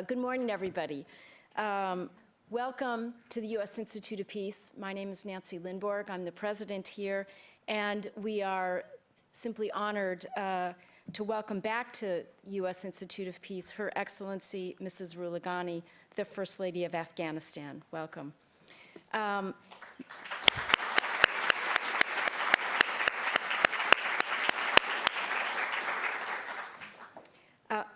Good morning, everybody. Welcome to the U.S. Institute of Peace. My name is Nancy Lindborg. I'm the president here, and we are simply honored to welcome back to U.S. Institute of Peace Her Excellency, Mrs. Rula Ghani, the First Lady of Afghanistan. Welcome.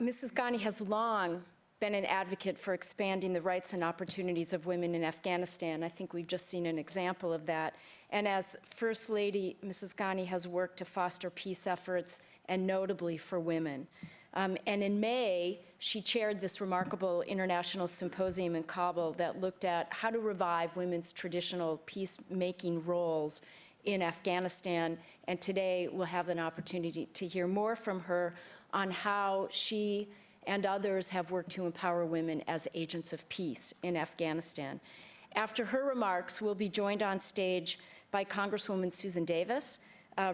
Mrs. Ghani has long been an advocate for expanding the rights and opportunities of women in Afghanistan. I think we've just seen an example of that. And as First Lady, Mrs. Ghani has worked to foster peace efforts, and notably for women. And in May, she chaired this remarkable international symposium in Kabul that looked at how to revive women's traditional peacemaking roles in Afghanistan. And today, we'll have an opportunity to hear more from her on how she and others have worked to empower women as agents of peace in Afghanistan. After her remarks, we'll be joined on stage by Congresswoman Susan Davis,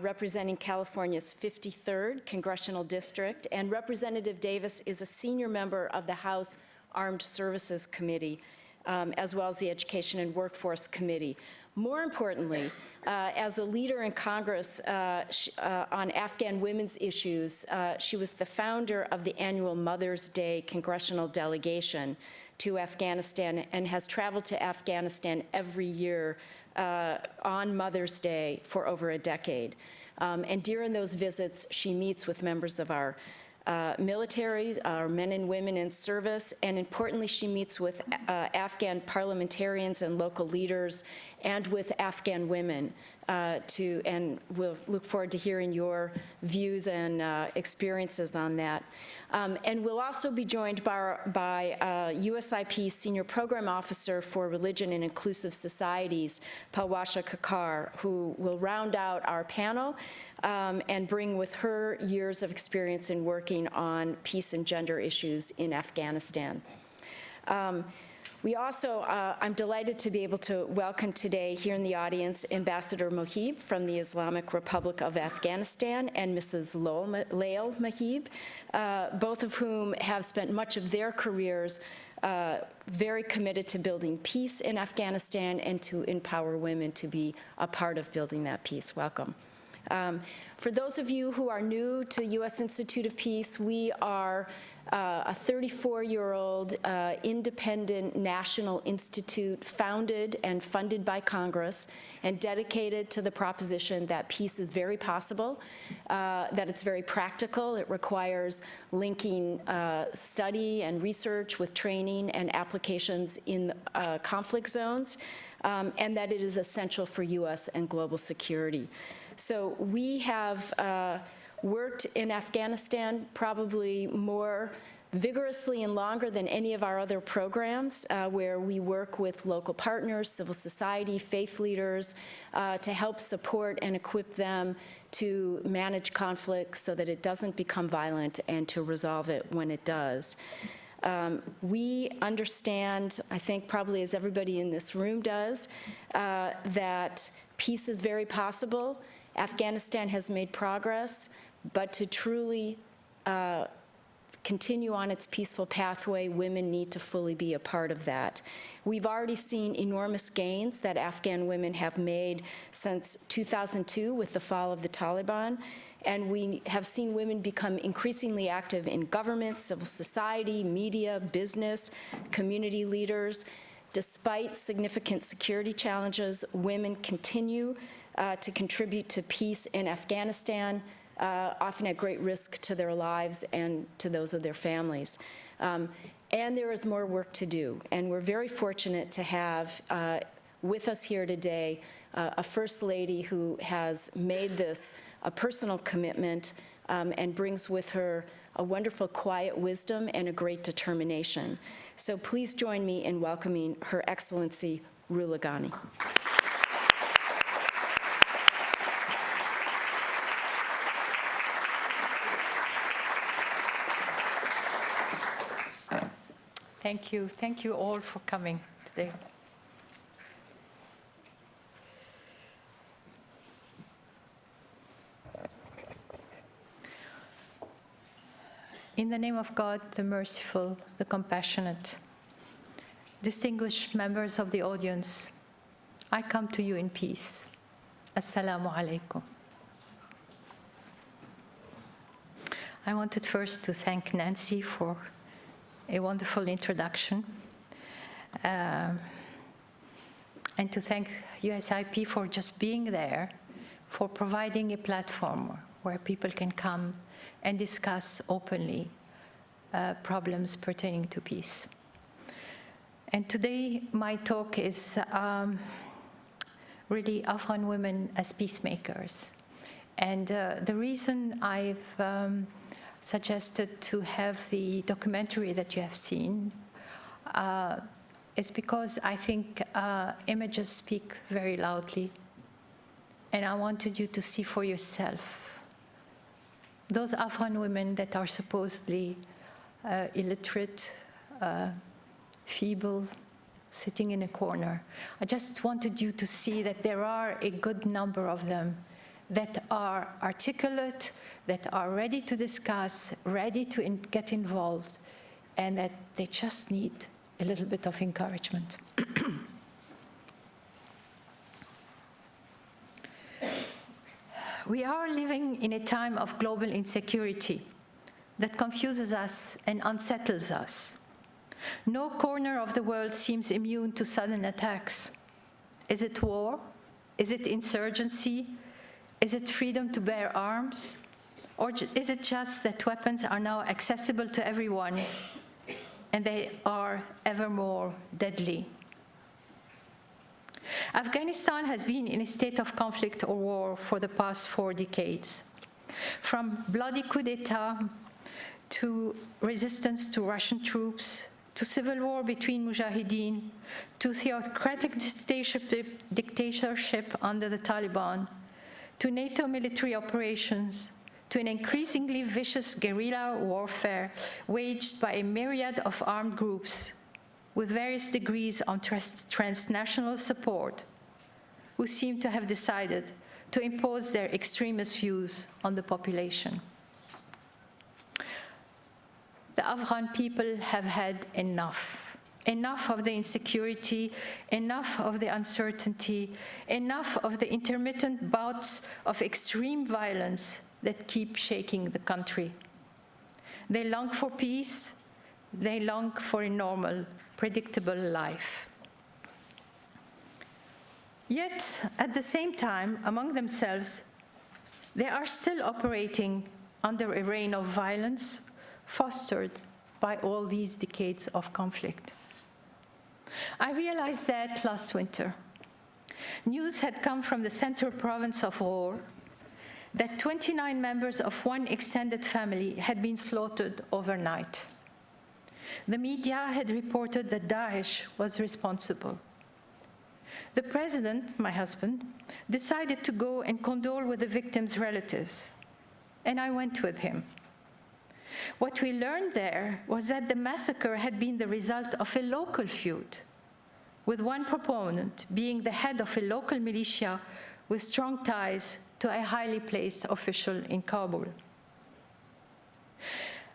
representing California's 53rd Congressional District, and Representative Davis is a senior member of the House Armed Services Committee, as well as the Education and Workforce Committee. More importantly, as a leader in Congress on Afghan women's issues, she was the founder of the annual Mother's Day Congressional delegation to Afghanistan and has traveled to Afghanistan every year on Mother's Day for over a decade. And during those visits, she meets with members of our military, our men and women in service, and importantly, she meets with Afghan parliamentarians and local leaders and with Afghan women and we'll look forward to hearing your views and experiences on that. And we'll also be joined by USIP Senior Program Officer for Religion and Inclusive Societies, Palwasha Kakar, who will round out our panel and bring with her years of experience in working on peace and gender issues in Afghanistan. We also, I'm delighted to be able to welcome today here in the audience Ambassador Mohib from the Islamic Republic of Afghanistan and Mrs. Lael Mohib, both of whom have spent much of their careers very committed to building peace in Afghanistan and to empower women to be a part of building that peace. Welcome. For those of you who are new to U.S. Institute of Peace, we are a 34-year-old independent national institute founded and funded by Congress and dedicated to the proposition that peace is very possible, that it's very practical. It requires linking study and research with training and applications in conflict zones, and that it is essential for U.S. and global security. So we have worked in Afghanistan probably more vigorously and longer than any of our other programs, where we work with local partners, civil society, faith leaders, to help support and equip them to manage conflict so that it doesn't become violent and to resolve it when it does. We understand, I think probably as everybody in this room does, that peace is very possible. Afghanistan has made progress, but to truly continue on its peaceful pathway, women need to fully be a part of that. We've already seen enormous gains that Afghan women have made since 2002 with the fall of the Taliban, and we have seen women become increasingly active in government, civil society, media, business, community leaders. Despite significant security challenges, women continue to contribute to peace in Afghanistan, often at great risk to their lives and to those of their families. And there is more work to do. And we're very fortunate to have with us here today a First Lady who has made this a personal commitment and brings with her a wonderful quiet wisdom and a great determination. So please join me in welcoming Her Excellency Rula Ghani. Thank you. Thank you all for coming today. In the name of God, the merciful, the compassionate, distinguished members of the audience, I come to you in peace. Assalamu alaikum. I wanted first to thank Nancy for a wonderful introduction, and to thank USIP for just being there, for providing a platform where people can come and discuss openly problems pertaining to peace. And today my talk is really Afghan women as peacemakers. And the reason I've suggested to have the documentary that you have seen is because I think images speak very loudly. And I wanted you to see for yourself those Afghan women that are supposedly illiterate, feeble, sitting in a corner. I just wanted you to see that there are a good number of them that are articulate, that are ready to discuss, ready to get involved, and that they just need a little bit of encouragement. We are living in a time of global insecurity that confuses us and unsettles us. No corner of the world seems immune to sudden attacks. Is it war? Is it insurgency? Is it freedom to bear arms? Or is it just that weapons are now accessible to everyone and they are ever more deadly? Afghanistan has been in a state of conflict or war for the past 4 decades. From bloody coup d'etat to resistance to Russian troops, to civil war between mujahideen, to theocratic dictatorship under the Taliban, to NATO military operations, to an increasingly vicious guerrilla warfare waged by a myriad of armed groups with various degrees of transnational support, who seem to have decided to impose their extremist views on the population. The Afghan people have had enough. Enough of the insecurity, enough of the uncertainty, enough of the intermittent bouts of extreme violence that keep shaking the country. They long for peace. They long for a normal, predictable life. Yet, at the same time, among themselves, they are still operating under a reign of violence fostered by all these decades of conflict. I realized that last winter. News had come from the central province of Ghor that 29 members of one extended family had been slaughtered overnight. The media had reported that Daesh was responsible. The president, my husband, decided to go and condole with the victims' relatives, and I went with him. What we learned there was that the massacre had been the result of a local feud, with one proponent being the head of a local militia with strong ties to a highly placed official in Kabul.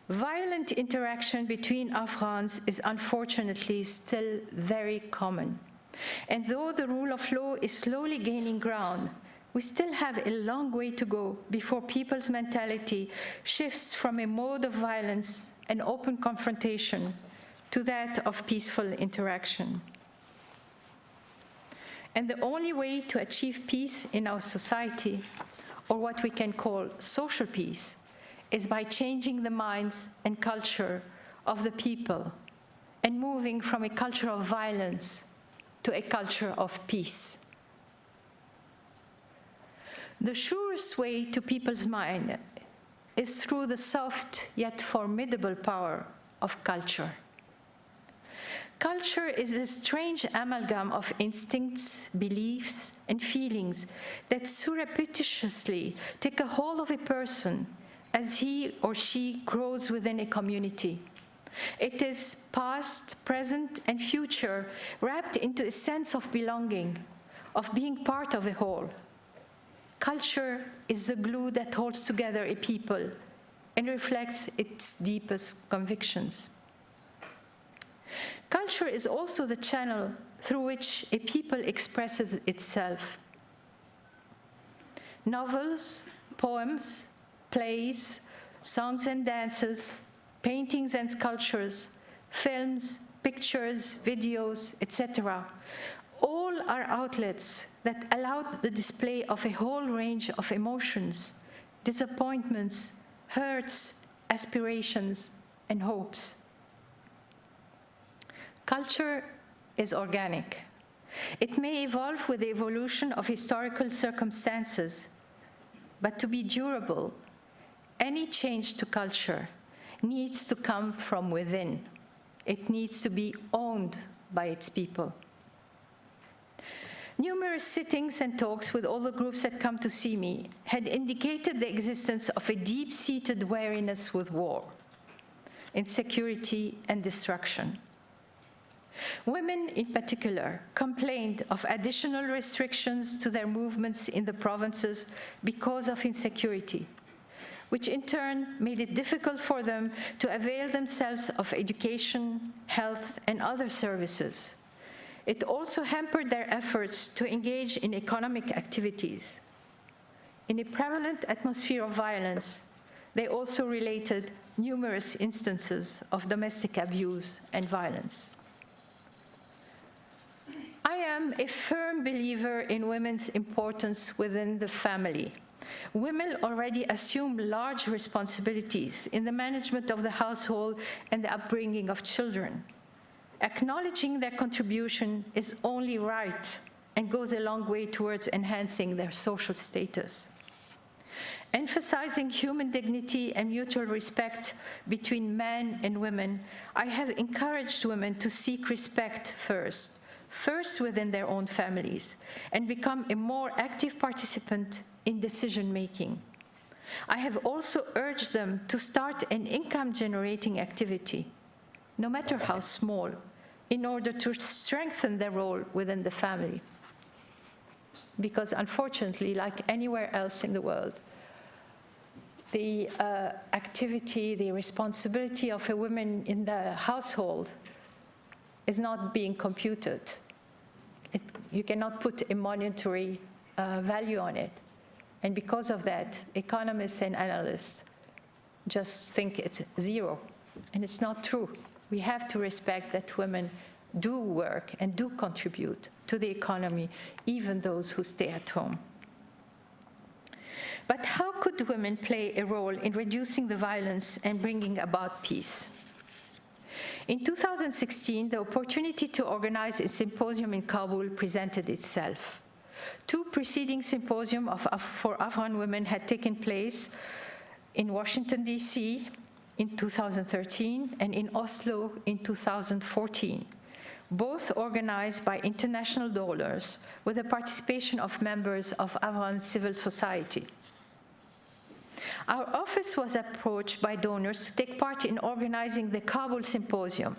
Violent interaction between Afghans is unfortunately still very common. And though the rule of law is slowly gaining ground, we still have a long way to go before people's mentality shifts from a mode of violence and open confrontation to that of peaceful interaction. And the only way to achieve peace in our society, or what we can call social peace, is by changing the minds and culture of the people and moving from a culture of violence to a culture of peace. The surest way to people's mind is through the soft yet formidable power of culture. Culture is a strange amalgam of instincts, beliefs, and feelings that surreptitiously take a hold of a person as he or she grows within a community. It is past, present, and future wrapped into a sense of belonging, of being part of a whole. Culture is the glue that holds together a people, and reflects its deepest convictions. Culture is also the channel through which a people expresses itself. Novels, poems, plays, songs and dances, paintings and sculptures, films, pictures, videos, etc. All are outlets that allow the display of a whole range of emotions, disappointments, hurts, aspirations, and hopes. Culture is organic. It may evolve with the evolution of historical circumstances, but to be durable, any change to culture needs to come from within. It needs to be owned by its people. Numerous sittings and talks with all the groups that come to see me had indicated the existence of a deep-seated wariness with war, insecurity, and destruction. Women, in particular, complained of additional restrictions to their movements in the provinces because of insecurity, which in turn made it difficult for them to avail themselves of education, health, and other services. It also hampered their efforts to engage in economic activities. In a prevalent atmosphere of violence, they also related numerous instances of domestic abuse and violence. I am a firm believer in women's importance within the family. Women already assume large responsibilities in the management of the household and the upbringing of children. Acknowledging their contribution is only right and goes a long way towards enhancing their social status. Emphasizing human dignity and mutual respect between men and women, I have encouraged women to seek respect first within their own families, and become a more active participant in decision-making. I have also urged them to start an income-generating activity, no matter how small, in order to strengthen their role within the family. Because unfortunately, like anywhere else in the world, the activity, the responsibility of a woman in the household is not being computed. You cannot put a monetary value on it. And because of that, economists and analysts just think it's zero. And it's not true. We have to respect that women do work and do contribute to the economy, even those who stay at home. But how could women play a role in reducing the violence and bringing about peace? In 2016, the opportunity to organize a symposium in Kabul presented itself. Two preceding symposiums for Afghan women had taken place in Washington, D.C. in 2013 and in Oslo in 2014, both organized by international donors with the participation of members of Afghan civil society. Our office was approached by donors to take part in organizing the Kabul Symposium,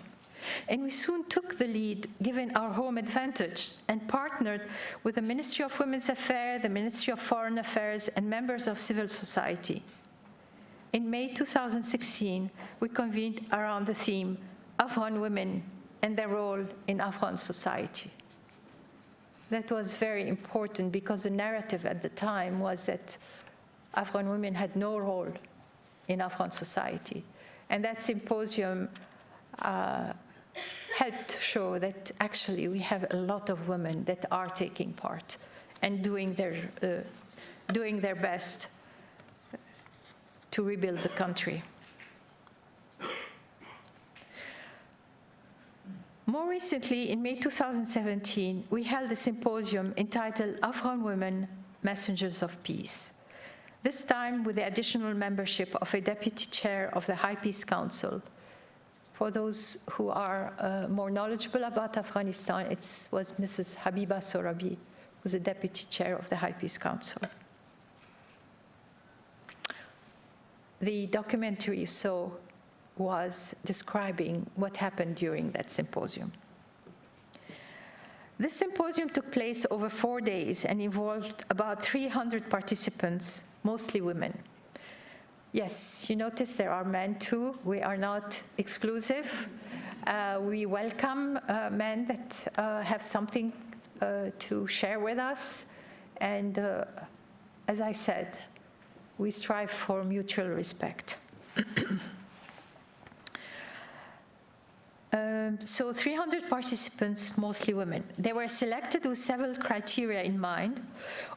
and we soon took the lead, given our home advantage, and partnered with the Ministry of Women's Affairs, the Ministry of Foreign Affairs, and members of civil society. In May 2016, we convened around the theme, Afghan women and their role in Afghan society. That was very important because the narrative at the time was that Afghan women had no role in Afghan society. And that symposium helped to show that actually we have a lot of women that are taking part and doing their best to rebuild the country. More recently, in May 2017, we held a symposium entitled Afghan Women, Messengers of Peace. This time with the additional membership of a deputy chair of the High Peace Council. For those who are more knowledgeable about Afghanistan, it was Mrs. Habiba Sorabi, who was the deputy chair of the High Peace Council. The documentary you saw was describing what happened during that symposium. This symposium took place over 4 days and involved about 300 participants, mostly women. Yes, you notice there are men too. We are not exclusive. We welcome men that have something to share with us. And as I said, we strive for mutual respect. So 300 participants, mostly women. They were selected with several criteria in mind.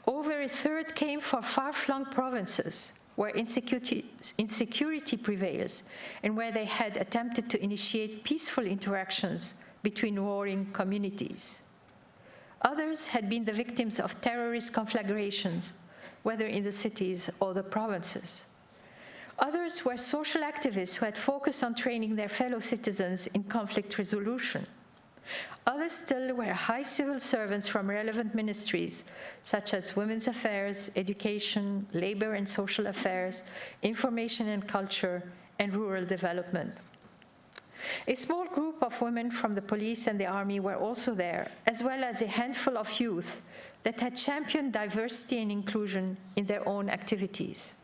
Over a third came from far-flung provinces where insecurity prevails and where they had attempted to initiate peaceful interactions between warring communities. Others had been the victims of terrorist conflagrations, whether in the cities or the provinces. Others were social activists who had focused on training their fellow citizens in conflict resolution. Others still were high civil servants from relevant ministries, such as Women's Affairs, Education, Labor and Social Affairs, Information and Culture, and Rural Development. A small group of women from the police and the army were also there, as well as a handful of youth that had championed diversity and inclusion in their own activities.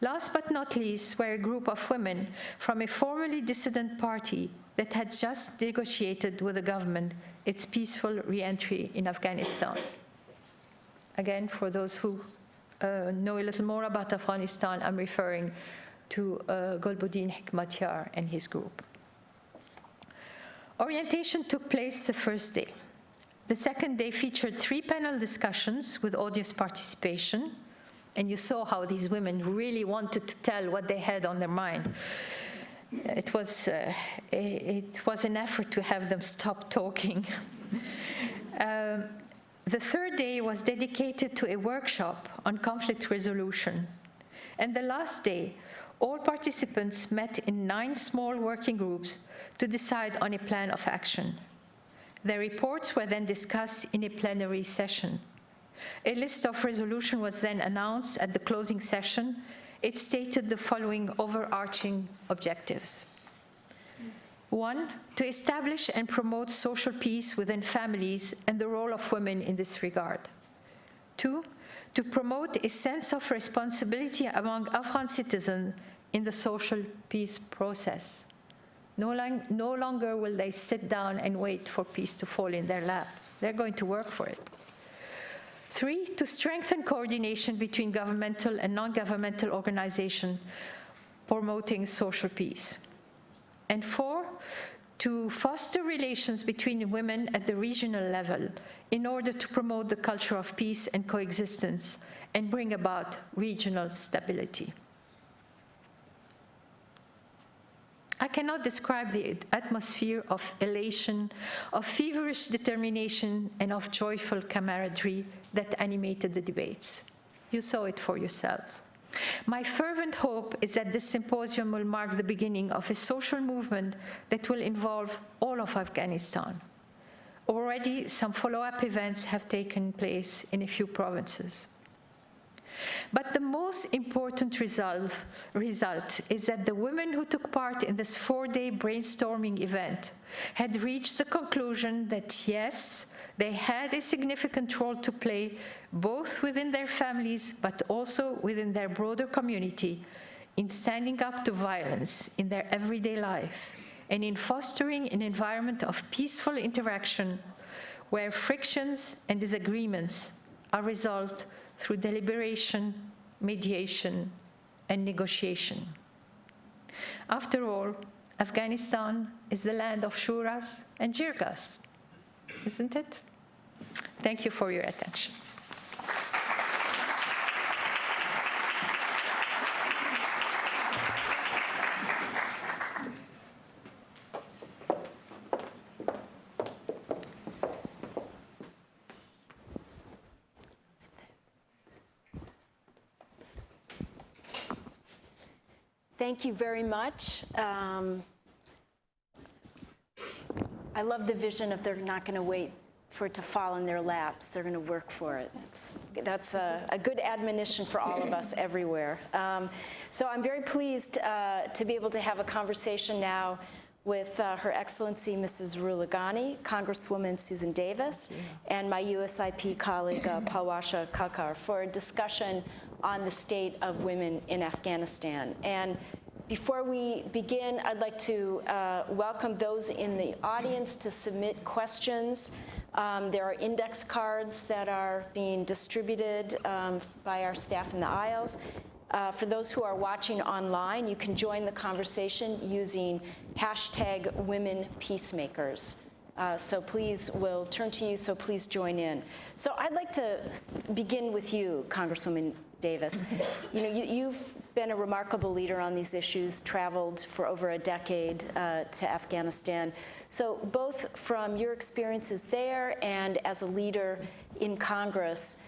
Last but not least were a group of women from a formerly dissident party that had just negotiated with the government its peaceful re-entry in Afghanistan. Again, for those who know a little more about Afghanistan, I'm referring to Gulbuddin Hekmatyar and his group. Orientation took place the first day. The second day featured 3 panel discussions with audience participation, and you saw how these women really wanted to tell what they had on their mind. It was an effort to have them stop talking. The third day was dedicated to a workshop on conflict resolution. And the last day, all participants met in 9 small working groups to decide on a plan of action. Their reports were then discussed in a plenary session. A list of resolution was then announced at the closing session. It stated the following overarching objectives. 1, to establish and promote social peace within families and the role of women in this regard. 2, to promote a sense of responsibility among Afghan citizens in the social peace process. No longer will they sit down and wait for peace to fall in their lap. They're going to work for it. 3, to strengthen coordination between governmental and non-governmental organizations promoting social peace. And 4, to foster relations between women at the regional level in order to promote the culture of peace and coexistence and bring about regional stability. I cannot describe the atmosphere of elation, of feverish determination, and of joyful camaraderie that animated the debates. You saw it for yourselves. My fervent hope is that this symposium will mark the beginning of a social movement that will involve all of Afghanistan. Already, some follow-up events have taken place in a few provinces. But the most important result is that the women who took part in this 4-day brainstorming event had reached the conclusion that, yes, they had a significant role to play both within their families but also within their broader community in standing up to violence in their everyday life and in fostering an environment of peaceful interaction where frictions and disagreements are resolved through deliberation, mediation, and negotiation. After all, Afghanistan is the land of shuras and jirgas, isn't it? Thank you for your attention. Thank you very much. I love the vision of they're not going to wait for it to fall in their laps. They're going to work for it. That's a good admonition for all of us everywhere. So I'm very pleased to be able to have a conversation now with Her Excellency Mrs. Rula Ghani, Congresswoman Susan Davis, and my USIP colleague Palwasha Kakar for a discussion on the state of women in Afghanistan. And before we begin, I'd like to welcome those in the audience to submit questions. There are index cards that are being distributed by our staff in the aisles. For those who are watching online, you can join the conversation using #WomenPeacemakers. So please, we'll turn to you, so please join in. So I'd like to begin with you, Congresswoman Davis. You've been a remarkable leader on these issues, traveled for over a decade to Afghanistan. So both from your experiences there and as a leader in Congress,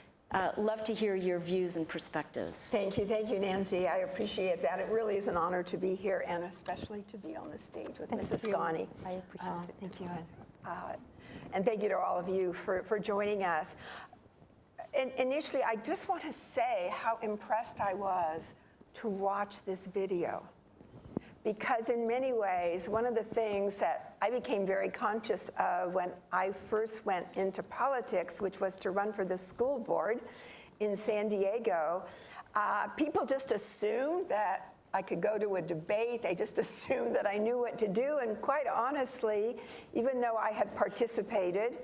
love to hear your views and perspectives. Thank you, Nancy. I appreciate that. It really is an honor to be here, and especially to be on the stage with Mrs. Ghani. I appreciate it. Thank you, and thank you to all of you for joining us. And initially, I just want to say how impressed I was to watch this video. Because in many ways, one of the things that I became very conscious of when I first went into politics, which was to run for the school board in San Diego, people just assumed that I could go to a debate. They just assumed that I knew what to do. And quite honestly, even though I had participated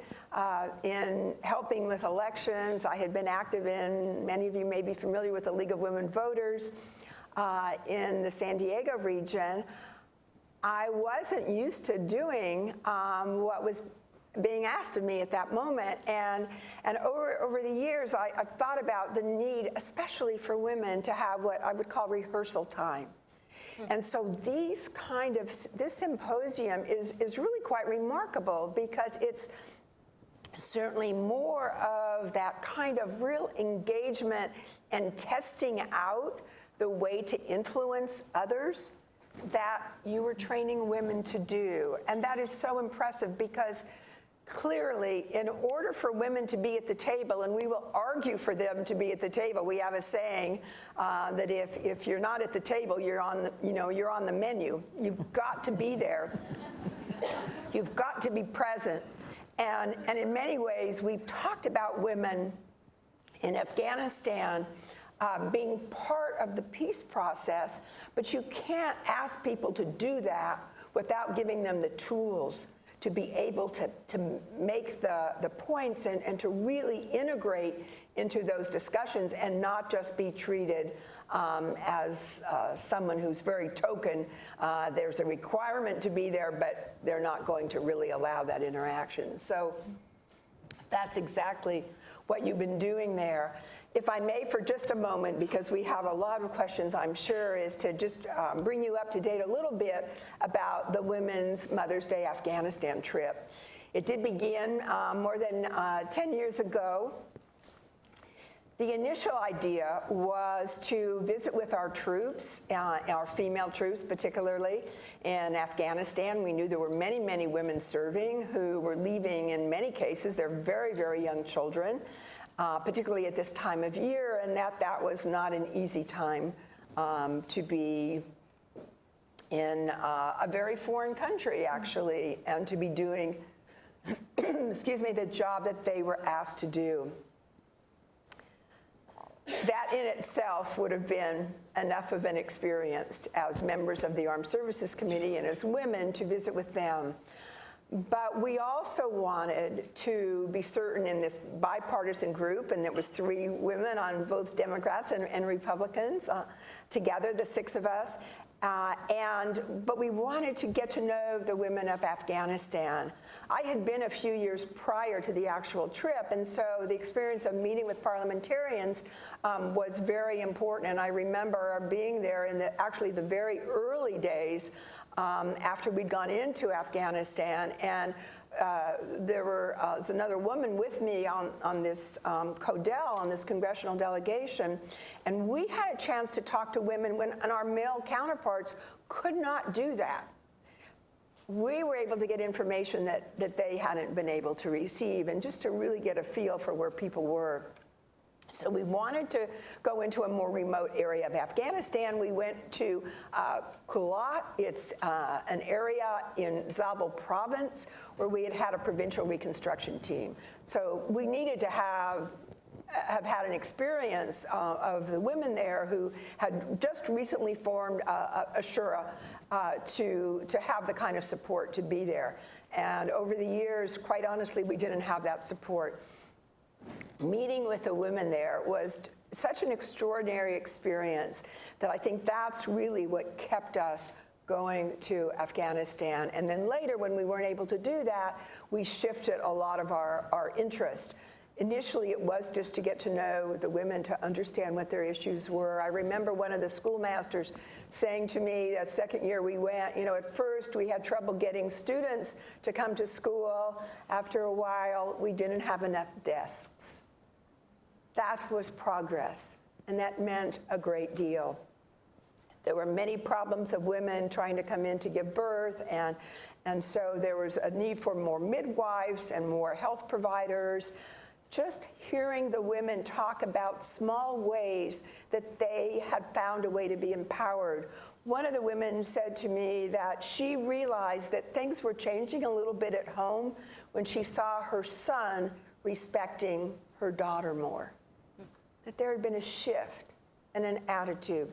in helping with elections, I had been active in, many of you may be familiar with the League of Women Voters, in the San Diego region, I wasn't used to doing what was being asked of me at that moment. And over the years, I've thought about the need, especially for women, to have what I would call rehearsal time. And so this symposium is really quite remarkable because it's certainly more of that kind of real engagement and testing out the way to influence others that you were training women to do. And that is so impressive because clearly, in order for women to be at the table, and we will argue for them to be at the table, we have a saying that if you're not at the table, you're on the menu. You've got to be there. You've got to be present. And in many ways, we've talked about women in Afghanistan being part of the peace process, but you can't ask people to do that without giving them the tools to be able to make the points and to really integrate into those discussions and not just be treated as someone who's very token. There's a requirement to be there, but they're not going to really allow that interaction. So that's exactly what you've been doing there. If I may, for just a moment, because we have a lot of questions, I'm sure, is to just bring you up to date a little bit about the Women's Mother's Day Afghanistan trip. It did begin more than 10 years ago. The initial idea was to visit with our troops, our female troops particularly, in Afghanistan. We knew there were many, many women serving who were leaving, in many cases, their very, very young children. Particularly at this time of year, and that was not an easy time to be in a very foreign country, actually, and to be doing, excuse me, the job that they were asked to do. That in itself would have been enough of an experience as members of the Armed Services Committee and as women to visit with them. But we also wanted to be certain in this bipartisan group, and there was 3 women on both Democrats and Republicans, together, the 6 of us, but we wanted to get to know the women of Afghanistan. I had been a few years prior to the actual trip, and so the experience of meeting with parliamentarians was very important, and I remember being there in actually the very early days after we'd gone into Afghanistan, and there was another woman with me on this CODEL, on this congressional delegation, and we had a chance to talk to women and our male counterparts could not do that. We were able to get information that they hadn't been able to receive, and just to really get a feel for where people were. So we wanted to go into a more remote area of Afghanistan. We went to Kunar. It's an area in Kabul province where we had a provincial reconstruction team. So we needed to have had an experience of the women there who had just recently formed a shura to have the kind of support to be there. And over the years, quite honestly, we didn't have that support. Meeting with the women there was such an extraordinary experience that I think that's really what kept us going to Afghanistan. And then later, when we weren't able to do that, we shifted a lot of our interest. Initially, it was just to get to know the women, to understand what their issues were. I remember one of the schoolmasters saying to me the second year we went, you know, at first we had trouble getting students to come to school. After a while, we didn't have enough desks. That was progress, and that meant a great deal. There were many problems of women trying to come in to give birth, and so there was a need for more midwives and more health providers. Just hearing the women talk about small ways that they had found a way to be empowered. One of the women said to me that she realized that things were changing a little bit at home when she saw her son respecting her daughter more, that there had been a shift in an attitude.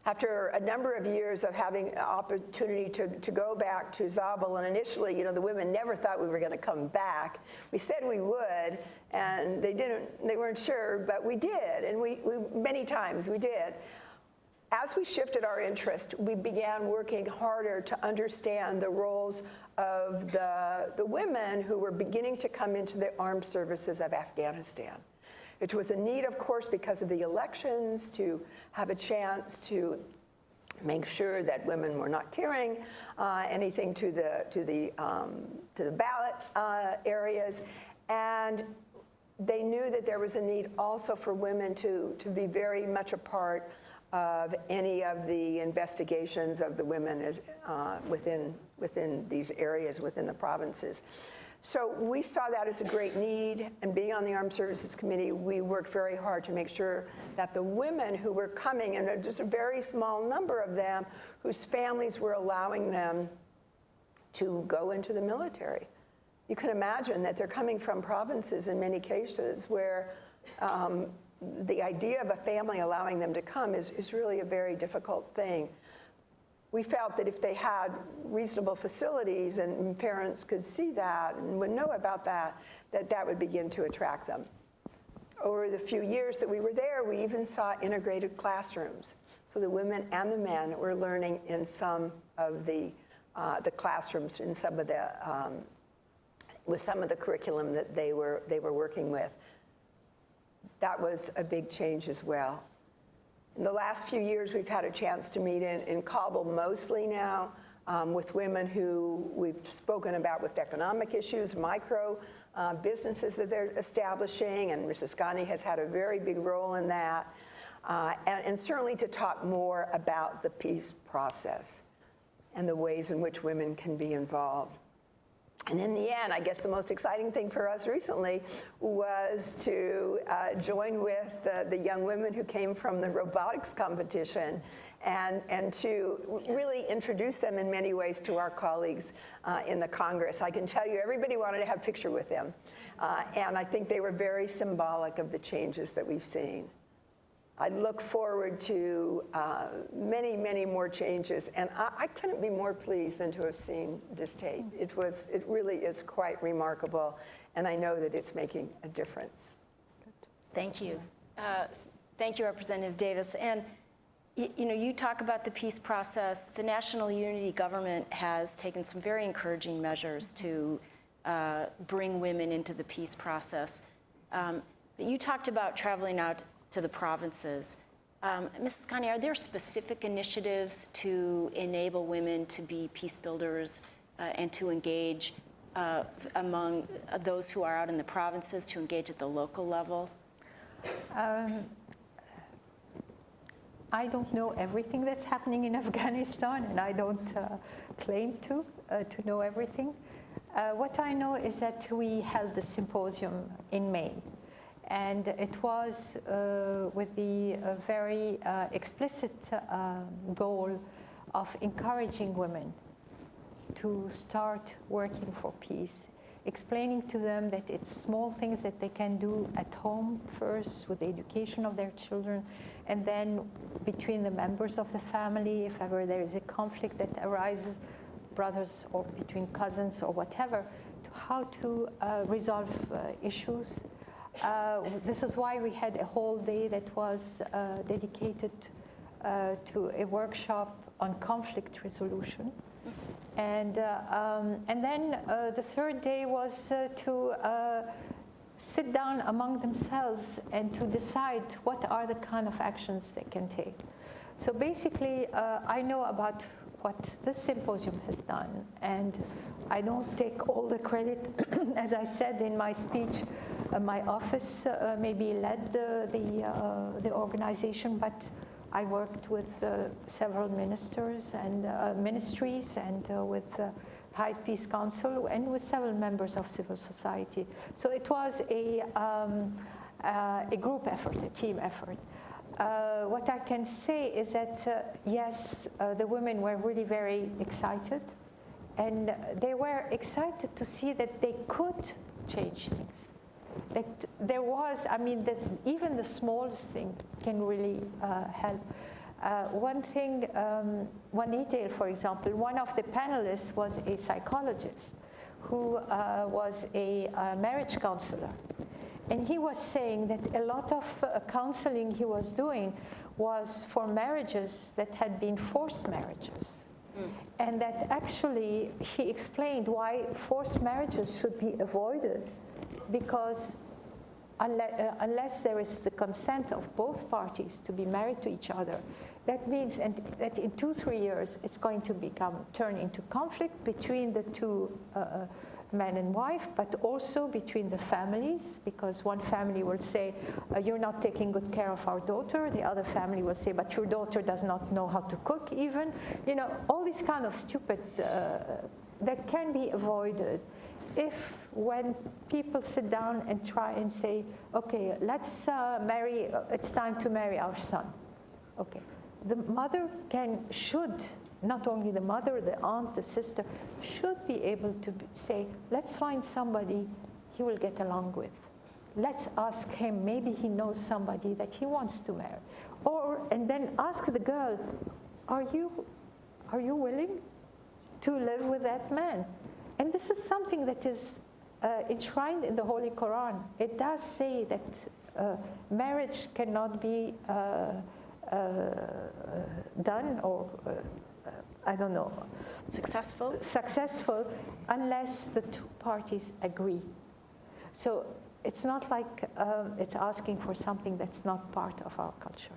After a number of years of having an opportunity to go back to Kabul, and initially, you know, the women never thought we were going to come back. We said we would, and they weren't sure, but we did, and we many times we did. As we shifted our interest, we began working harder to understand the roles of the women who were beginning to come into the armed services of Afghanistan. It was a need, of course, because of the elections, to have a chance to make sure that women were not carrying anything to the ballot areas, and they knew that there was a need also for women to be very much a part of any of the investigations of the women as, within these areas, within the provinces. So we saw that as a great need, and being on the Armed Services Committee, we worked very hard to make sure that the women who were coming, and just a very small number of them, whose families were allowing them to go into the military. You can imagine that they're coming from provinces in many cases where the idea of a family allowing them to come is really a very difficult thing. We felt that if they had reasonable facilities and parents could see that and would know about that, that would begin to attract them. Over the few years that we were there, we even saw integrated classrooms. So the women and the men were learning in some of the classrooms, in some of the, with some of the curriculum that they were working with. That was a big change as well. In the last few years, we've had a chance to meet in Kabul mostly now with women who we've spoken about with economic issues, micro businesses that they're establishing, and Mrs. Ghani has had a very big role in that, and certainly to talk more about the peace process and the ways in which women can be involved. And in the end, I guess the most exciting thing for us recently was to join with the young women who came from the robotics competition and to really introduce them in many ways to our colleagues in the Congress. I can tell you, everybody wanted to have a picture with them. And I think they were very symbolic of the changes that we've seen. I look forward to many, many more changes, and I couldn't be more pleased than to have seen this tape. It really is quite remarkable, and I know that it's making a difference. Thank you. Thank you, Representative Davis. And you know, you talk about the peace process. The National Unity Government has taken some very encouraging measures to bring women into the peace process. But you talked about traveling out to the provinces. Mrs. Ghani, are there specific initiatives to enable women to be peace builders and to engage among those who are out in the provinces, to engage at the local level? I don't know everything that's happening in Afghanistan, and I don't claim to know everything. What I know is that we held the symposium in May. And it was with the very explicit goal of encouraging women to start working for peace, explaining to them that it's small things that they can do at home first with the education of their children, and then between the members of the family, if ever there is a conflict that arises, brothers or between cousins or whatever, to how to resolve issues. This is why we had a whole day that was dedicated to a workshop on conflict resolution. And then the third day was to sit down among themselves and to decide what are the kind of actions they can take. So basically, I know about what this symposium has done, and I don't take all the credit. As I said in my speech, my office maybe led the organization, but I worked with several ministers and ministries and with High Peace Council and with several members of civil society. So it was a group effort, a team effort. What I can say is that, yes, the women were really very excited, and they were excited to see that they could change things. That there was, I mean, even the smallest thing can really help. One thing, one detail, for example, one of the panelists was a psychologist who was a marriage counselor. And he was saying that a lot of counseling he was doing was for marriages that had been forced marriages. And that actually he explained why forced marriages should be avoided, because unless there is the consent of both parties to be married to each other, that means that in 2-3 years it's going to turn into conflict between the two man and wife, but also between the families, because one family will say, you're not taking good care of our daughter. The other family will say, but your daughter does not know how to cook even. You know, all these kind of stupid, that can be avoided if when people sit down and try and say, okay, let's marry, it's time to marry our son. Okay, the mother should, not only the mother, the aunt, the sister, should be able to say, let's find somebody he will get along with. Let's ask him, maybe he knows somebody that he wants to marry. And then ask the girl, are you willing to live with that man? And this is something that is enshrined in the Holy Quran. It does say that marriage cannot be done or I don't know, successful unless the two parties agree. So it's not like it's asking for something that's not part of our culture.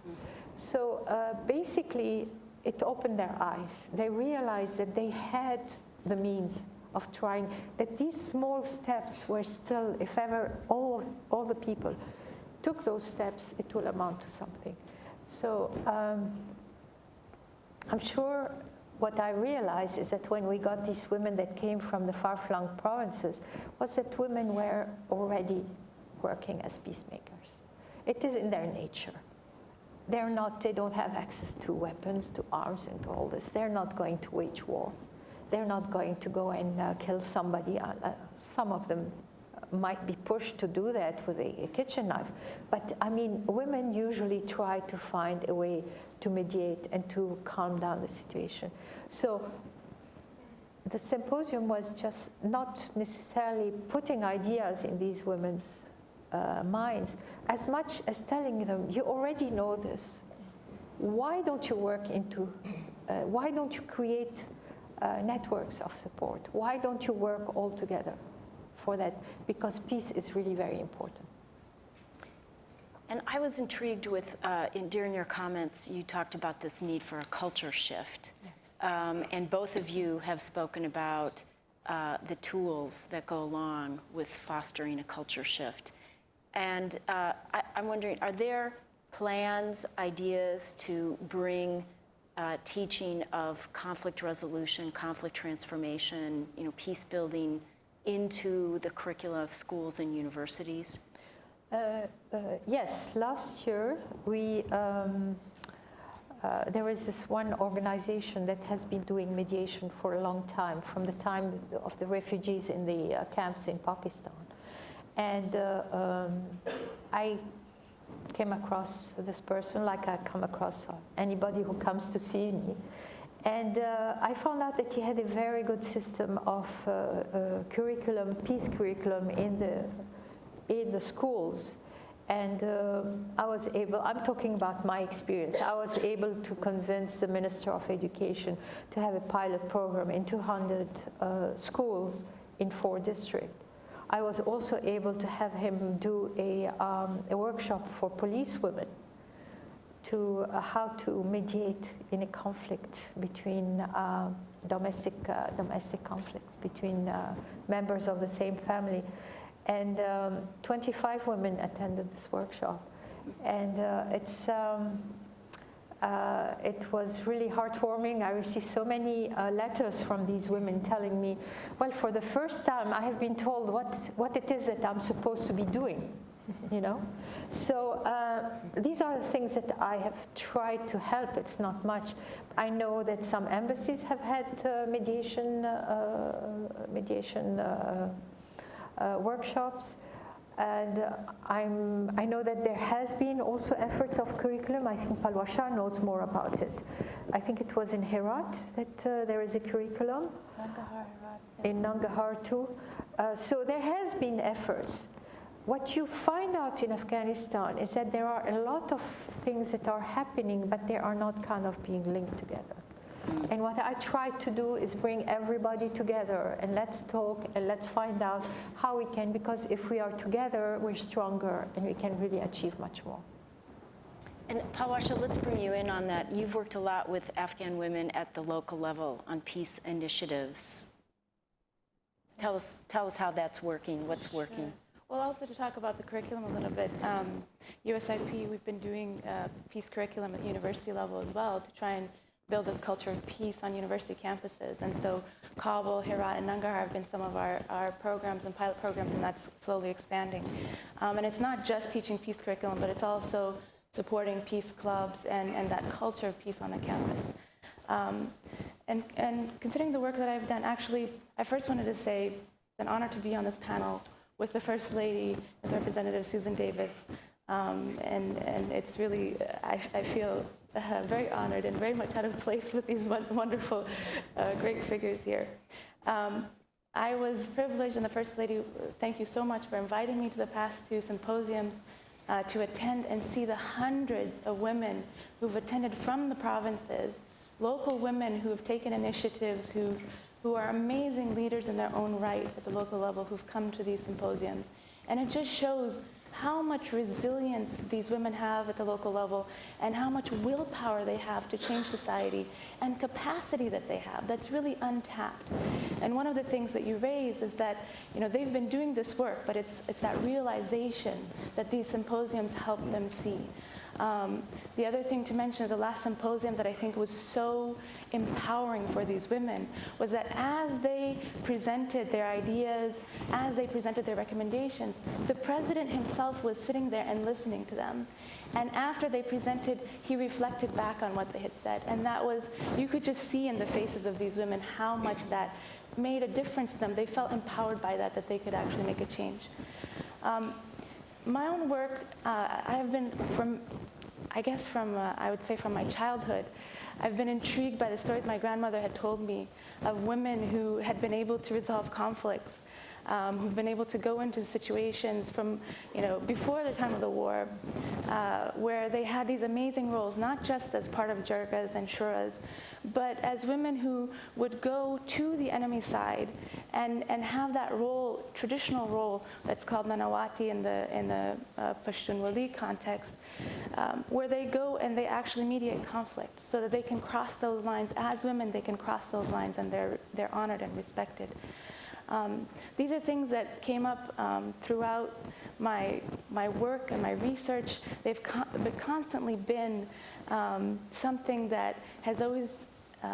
So basically, it opened their eyes. They realized that they had the means of trying, that these small steps were still, if ever all the people took those steps, it will amount to something. So I'm sure what I realized is that when we got these women that came from the far-flung provinces, was that women were already working as peacemakers. It is in their nature. They don't have access to weapons, to arms, and to all this. They're not going to wage war. They're not going to go and kill somebody. Some of them might be pushed to do that with a kitchen knife. But I mean, women usually try to find a way to mediate and to calm down the situation. So the symposium was just not necessarily putting ideas in these women's minds, as much as telling them, you already know this. Why don't you work why don't you create networks of support? Why don't you work all together for that? Because peace is really very important. And I was intrigued with, during your comments, you talked about this need for a culture shift. Yes. And both of you have spoken about the tools that go along with fostering a culture shift. And I'm wondering, are there plans, ideas to bring teaching of conflict resolution, conflict transformation, peace building into the curricula of schools and universities? Yes, last year there is this one organization that has been doing mediation for a long time, from the time of the refugees in the camps in Pakistan. And I came across this person like I come across anybody who comes to see me. And I found out that he had a very good system of curriculum, peace curriculum in the schools. And I was able, I'm talking about my experience, I was able to convince the Minister of Education to have a pilot program in 200 schools in 4 districts. I was also able to have him do a workshop for police women to how to mediate in a conflict between domestic conflicts between members of the same family. And 25 women attended this workshop. And it was really heartwarming. I received so many letters from these women telling me, well, for the first time, I have been told what it is that I'm supposed to be doing, you know? So these are the things that I have tried to help. It's not much. I know that some embassies have had mediation workshops, and I know that there has been also efforts of curriculum. I think Palwasha knows more about it. I think it was in Herat that there is a curriculum. Nangarhar, Herat. In Nangarhar too. So there has been efforts. What you find out in Afghanistan is that there are a lot of things that are happening, but they are not kind of being linked together. And what I try to do is bring everybody together and let's talk and let's find out how we can, because if we are together, we're stronger and we can really achieve much more. And Palwasha, let's bring you in on that. You've worked a lot with Afghan women at the local level on peace initiatives. Tell us how that's working, what's working. Sure. Well, also to talk about the curriculum a little bit, USIP, we've been doing peace curriculum at university level as well to try and build this culture of peace on university campuses. And so Kabul, Herat, and Nangarhar have been some of our programs and pilot programs, and that's slowly expanding. And it's not just teaching peace curriculum, but it's also supporting peace clubs and that culture of peace on the campus. And considering the work that I've done, actually, I first wanted to say it's an honor to be on this panel with the First Lady, with Representative Susan Davis. And it's really, I feel very honored and very much out of place with these wonderful, great figures here. I was privileged, and the First Lady, thank you so much for inviting me to the past 2 symposiums to attend and see the hundreds of women who've attended from the provinces, local women who have taken initiatives, who are amazing leaders in their own right at the local level, who've come to these symposiums. And it just shows how much resilience these women have at the local level and how much willpower they have to change society and capacity that they have that's really untapped. And one of the things that you raise is that, you know, they've been doing this work, but it's that realization that these symposiums help them see. The other thing to mention, the last symposium that I think was so empowering for these women was that as they presented their ideas, as they presented their recommendations, the president himself was sitting there and listening to them. And after they presented, he reflected back on what they had said. And that was, you could just see in the faces of these women how much that made a difference to them. They felt empowered by that they could actually make a change. My own work, I have been I would say from my childhood, I've been intrigued by the stories my grandmother had told me of women who had been able to resolve conflicts, who've been able to go into situations from, before the time of the war, where they had these amazing roles, not just as part of jirgas and shuras, but as women who would go to the enemy side and have that role, traditional role that's called nanawati in the Pashtunwali context, where they go and they actually mediate conflict so that they can cross those lines. As women, they can cross those lines and they're honored and respected. These are things that came up throughout my work and my research. They've constantly been something that has always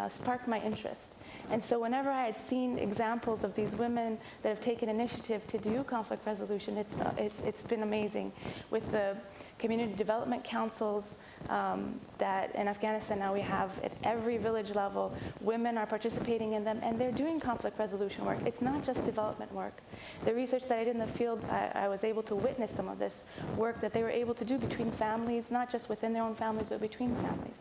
sparked my interest. And so whenever I had seen examples of these women that have taken initiative to do conflict resolution, it's been amazing. With the community development councils that in Afghanistan now we have at every village level, women are participating in them, and they're doing conflict resolution work. It's not just development work. The research that I did in the field, I was able to witness some of this work that they were able to do between families, not just within their own families, but between families.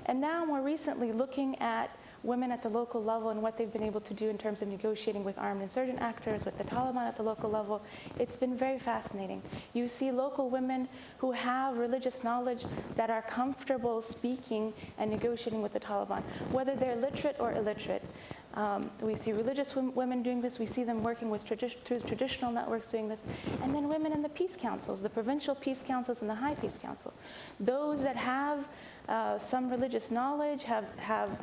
And now more recently, looking at women at the local level and what they've been able to do in terms of negotiating with armed insurgent actors, with the Taliban at the local level, it's been very fascinating. You see local women who have religious knowledge that are comfortable speaking and negotiating with the Taliban, whether they're literate or illiterate. We see religious women doing this. We see them working with through traditional networks doing this. And then women in the peace councils, the provincial peace councils and the high peace council. Those that have some religious knowledge, have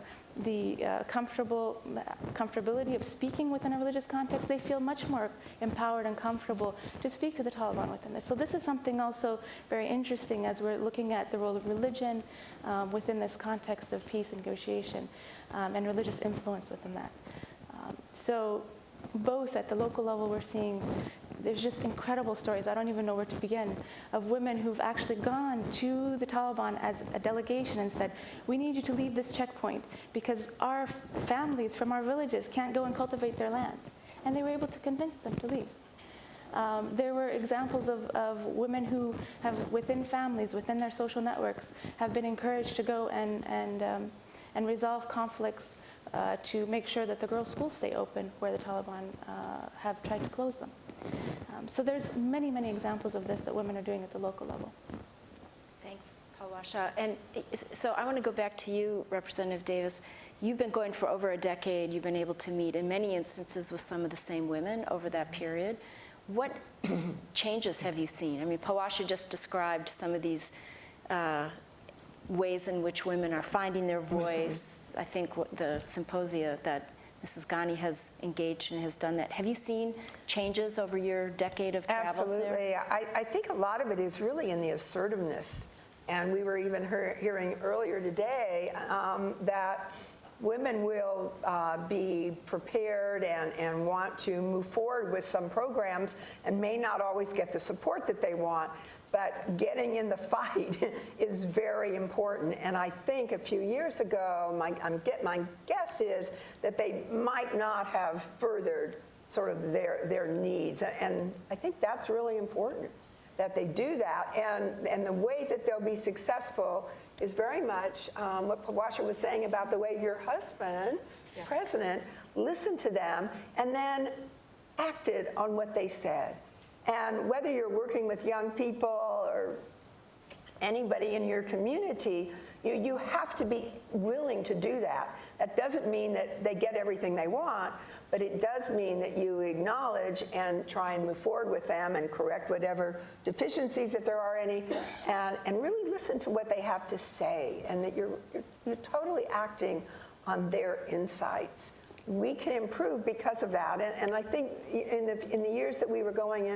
the comfortability of speaking within a religious context, they feel much more empowered and comfortable to speak to the Taliban within this. So this is something also very interesting as we're looking at the role of religion within this context of peace negotiation and religious influence within that. So both at the local level, we're seeing there's just incredible stories, I don't even know where to begin, of women who've actually gone to the Taliban as a delegation and said, we need you to leave this checkpoint because our families from our villages can't go and cultivate their lands. And they were able to convince them to leave. There were examples of women who have, within families, within their social networks, have been encouraged to go and resolve conflicts to make sure that the girls' schools stay open where the Taliban have tried to close them. So there's many, many examples of this that women are doing at the local level. Thanks, Palwasha. And so I want to go back to you, Representative Davis. You've been going for over a decade. You've been able to meet in many instances with some of the same women over that period. What changes have you seen? I mean, Palwasha just described some of these ways in which women are finding their voice. I think the symposia that Mrs. Ghani has engaged and has done that. Have you seen changes over your decade of travels there? Absolutely. I think a lot of it is really in the assertiveness. And we were even hearing earlier today that women will be prepared and want to move forward with some programs and may not always get the support that they want. But getting in the fight is very important. And I think a few years ago, my guess is that they might not have furthered sort of their needs. And I think that's really important, that they do that. And the way that they'll be successful is very much what Palwasha was saying about the way your husband, the president, listened to them and then acted on what they said. And whether you're working with young people or anybody in your community, you have to be willing to do that. That doesn't mean that they get everything they want, but it does mean that you acknowledge and try and move forward with them and correct whatever deficiencies, if there are any, and really listen to what they have to say, and that you're totally acting on their insights. We can improve because of that, and I think in the years that we were going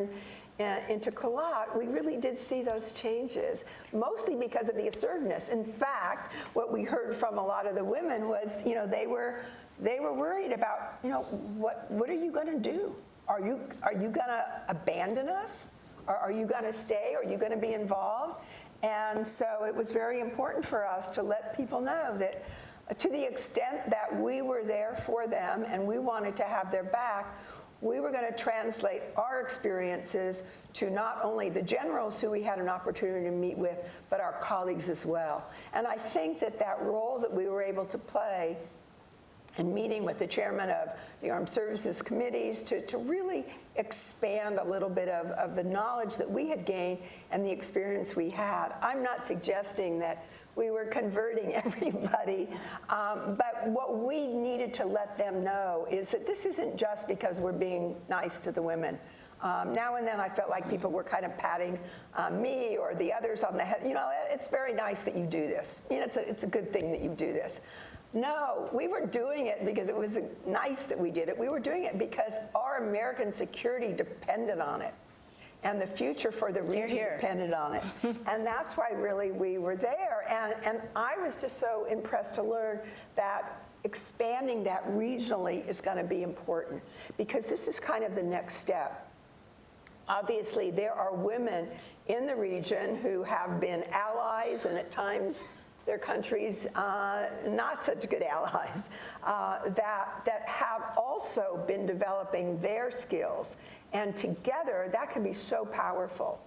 into Kalat, we really did see those changes, mostly because of the assertiveness. In fact, what we heard from a lot of the women was, they were worried about, what are you going to do? Are you going to abandon us? Or are you going to stay? Are you going to be involved? And so it was very important for us to let people know that to the extent that we were there for them and we wanted to have their back, we were going to translate our experiences to not only the generals who we had an opportunity to meet with, but our colleagues as well. And I think that role that we were able to play in meeting with the chairman of the Armed Services Committees to really expand a little bit of the knowledge that we had gained and the experience we had. I'm not suggesting that we were converting everybody, but what we needed to let them know is that this isn't just because we're being nice to the women. Now and then I felt like people were kind of patting me or the others on the head. It's very nice that you do this. It's a good thing that you do this. No, we were doing it because it was nice that we did it. We were doing it because our American security depended on it. And the future for the region depended on it. And that's why really we were there. And I was just so impressed to learn that expanding that regionally is going to be important, because this is kind of the next step. Obviously, there are women in the region who have been allies, and at times their countries not such good allies, that have also been developing their skills. And together, that can be so powerful.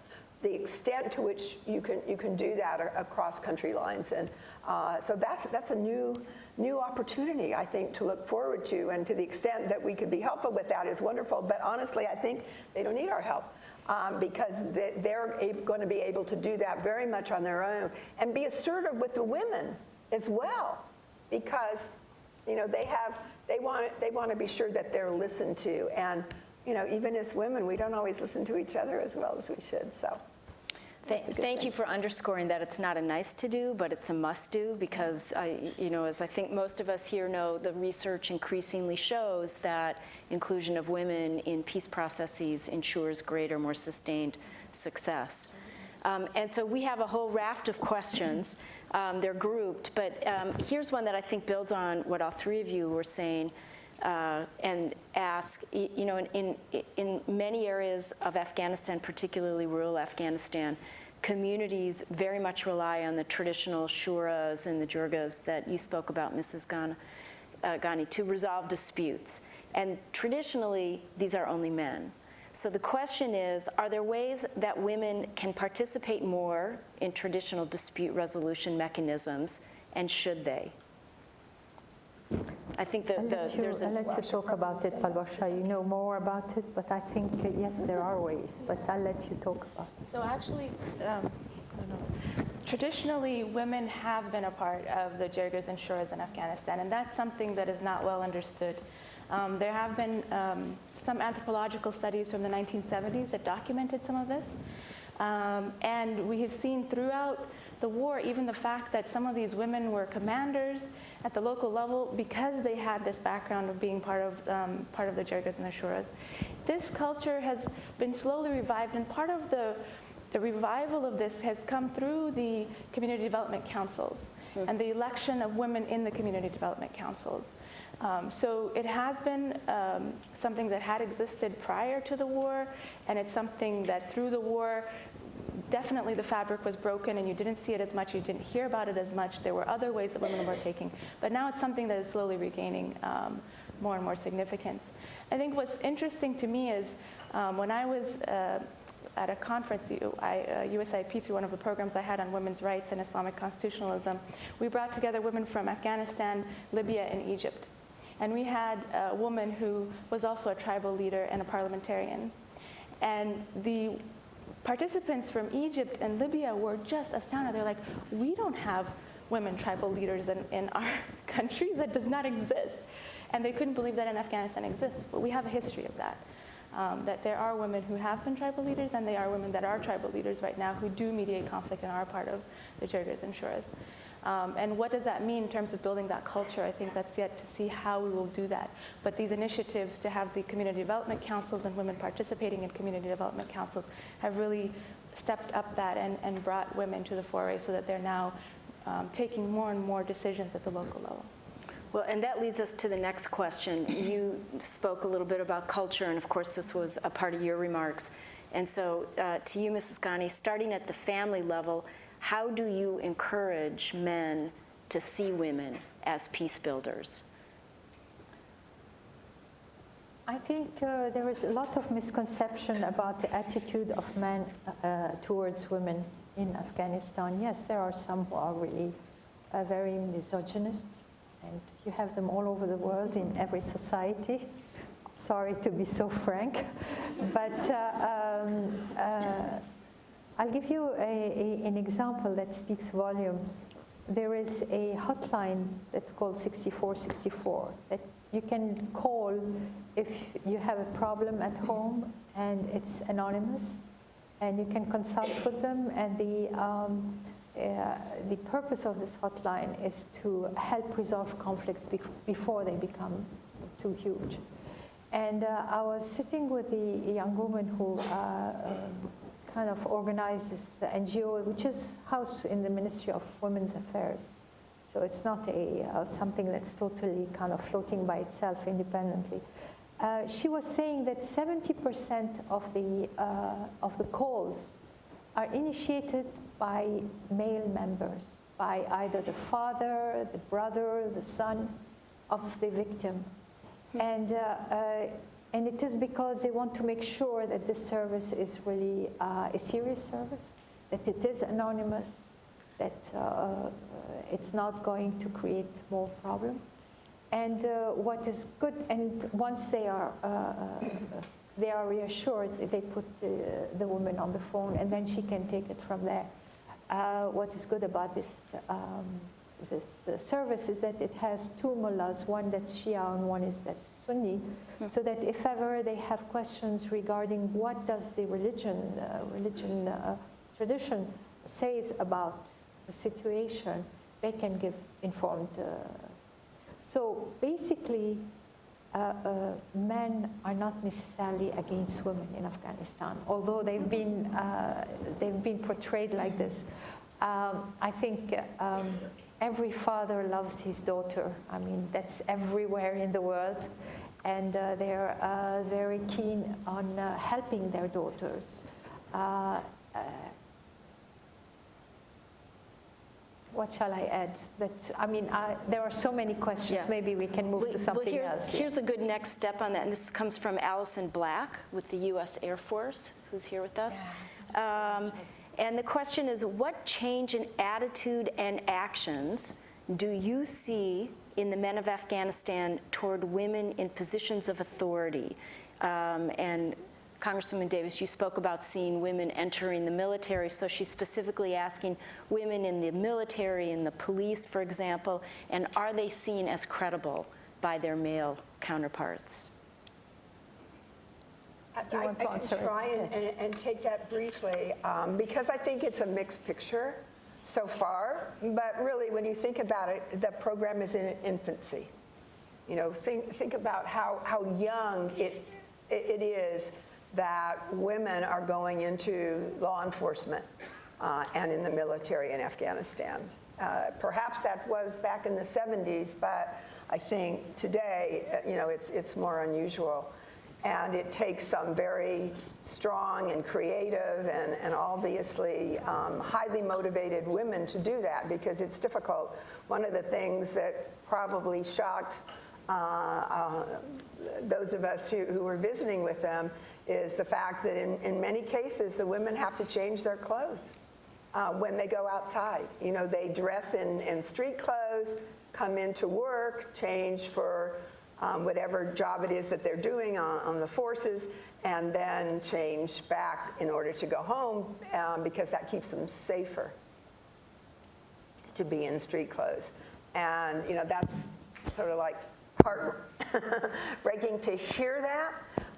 The extent to which you can do that across country lines. And so that's a new opportunity, I think, to look forward to. And to the extent that we could be helpful with that is wonderful. But honestly, I think they don't need our help. Because they're going to be able to do that very much on their own, and be assertive with the women as well, because they want to be sure that they're listened to, and even as women, we don't always listen to each other as well as we should. So. Thank you for underscoring that it's not a nice to do, but it's a must do, because as I think most of us here know, the research increasingly shows that inclusion of women in peace processes ensures greater, more sustained success. And so we have a whole raft of questions. They're grouped, but here's one that I think builds on what all three of you were saying. And ask, in many areas of Afghanistan, particularly rural Afghanistan, communities very much rely on the traditional shuras and the jirgas that you spoke about, Mrs. Ghani, to resolve disputes. And traditionally, these are only men. So the question is, are there ways that women can participate more in traditional dispute resolution mechanisms, and should they? I think that there's I'll let you talk about it, Palbasha. You know more about it, but I think, yes, there are ways, but I'll let you talk about it. So actually, I don't know. Traditionally, women have been a part of the jirgas and shuras in Afghanistan, and that's something that is not well understood. There have been some anthropological studies from the 1970s that documented some of this. And we have seen throughout the war, even the fact that some of these women were commanders at the local level because they had this background of being part of the jirgas and the shuras. This culture has been slowly revived, and part of the revival of this has come through the community development councils and the election of women in the community development councils. So it has been something that had existed prior to the war, and it's something that through the war, definitely the fabric was broken and you didn't see it as much, you didn't hear about it as much. There were other ways that women were taking, but now it's something that is slowly regaining more and more significance. I think what's interesting to me is when I was at a conference, USIP, through one of the programs I had on women's rights and Islamic constitutionalism, we brought together women from Afghanistan, Libya, and Egypt. And we had a woman who was also a tribal leader and a parliamentarian. And the participants from Egypt and Libya were just astounded. They're like, we don't have women tribal leaders in our countries. That does not exist. And they couldn't believe that in Afghanistan exists. But we have a history of that. That there are women who have been tribal leaders, and there are women that are tribal leaders right now who do mediate conflict and are part of the jirgas and shuras. And what does that mean in terms of building that culture? I think that's yet to see how we will do that. But these initiatives to have the community development councils and women participating in community development councils have really stepped up that and brought women to the foray so that they're now taking more and more decisions at the local level. Well, and that leads us to the next question. You spoke a little bit about culture, and of course this was a part of your remarks. And so to you, Mrs. Ghani, starting at the family level, how do you encourage men to see women as peace builders? I think there is a lot of misconception about the attitude of men towards women in Afghanistan. Yes, there are some who are really very misogynist, and you have them all over the world in every society. Sorry to be so frank, but I'll give you an example that speaks volume. There is a hotline that's called 6464 that you can call if you have a problem at home, and it's anonymous, and you can consult with them. And the purpose of this hotline is to help resolve conflicts before they become too huge. And I was sitting with a young woman who kind of organized this NGO, which is housed in the Ministry of Women's Affairs. It's So it's not something that's totally kind of floating by itself independently. She was saying that 70% of the calls are initiated by male members, by either the father, the brother, the son of the victim. And it is because they want to make sure that this service is really a serious service, that it is anonymous, that it's not going to create more problems. And what is good, and once they are reassured, they put the woman on the phone, and then she can take it from there. What is good about this service is that it has two mullahs, one that's Shia and one that's Sunni, so that if ever they have questions regarding what does the tradition says about the situation, they can give informed. So basically, men are not necessarily against women in Afghanistan, although they've been portrayed like this. I think every father loves his daughter. I mean, that's everywhere in the world, and they're very keen on helping their daughters. What shall I add? There are so many questions. Yeah. Maybe we can move to something else. Here's a good next step on that, and this comes from Allison Black with the U.S. Air Force, who's here with us. Yeah. And the question is, what change in attitude and actions do you see in the men of Afghanistan toward women in positions of authority? And Congresswoman Davis, you spoke about seeing women entering the military, so she's specifically asking women in the military, in the police, for example, and are they seen as credible by their male counterparts? I can try and take that briefly, because I think it's a mixed picture so far, but really when you think about it, the program is in infancy. You know, think about how young it is that women are going into law enforcement and in the military in Afghanistan. Perhaps that was back in the 70s, but I think today, you know, it's more unusual. And it takes some very strong and creative and obviously highly motivated women to do that, because it's difficult. One of the things that probably shocked those of us who were visiting with them is the fact that in many cases, the women have to change their clothes when they go outside. You know, they dress in street clothes, come into work, change for whatever job it is that they're doing on the forces, and then change back in order to go home, because that keeps them safer to be in street clothes. And, you know, that's sort of like heartbreaking to hear that.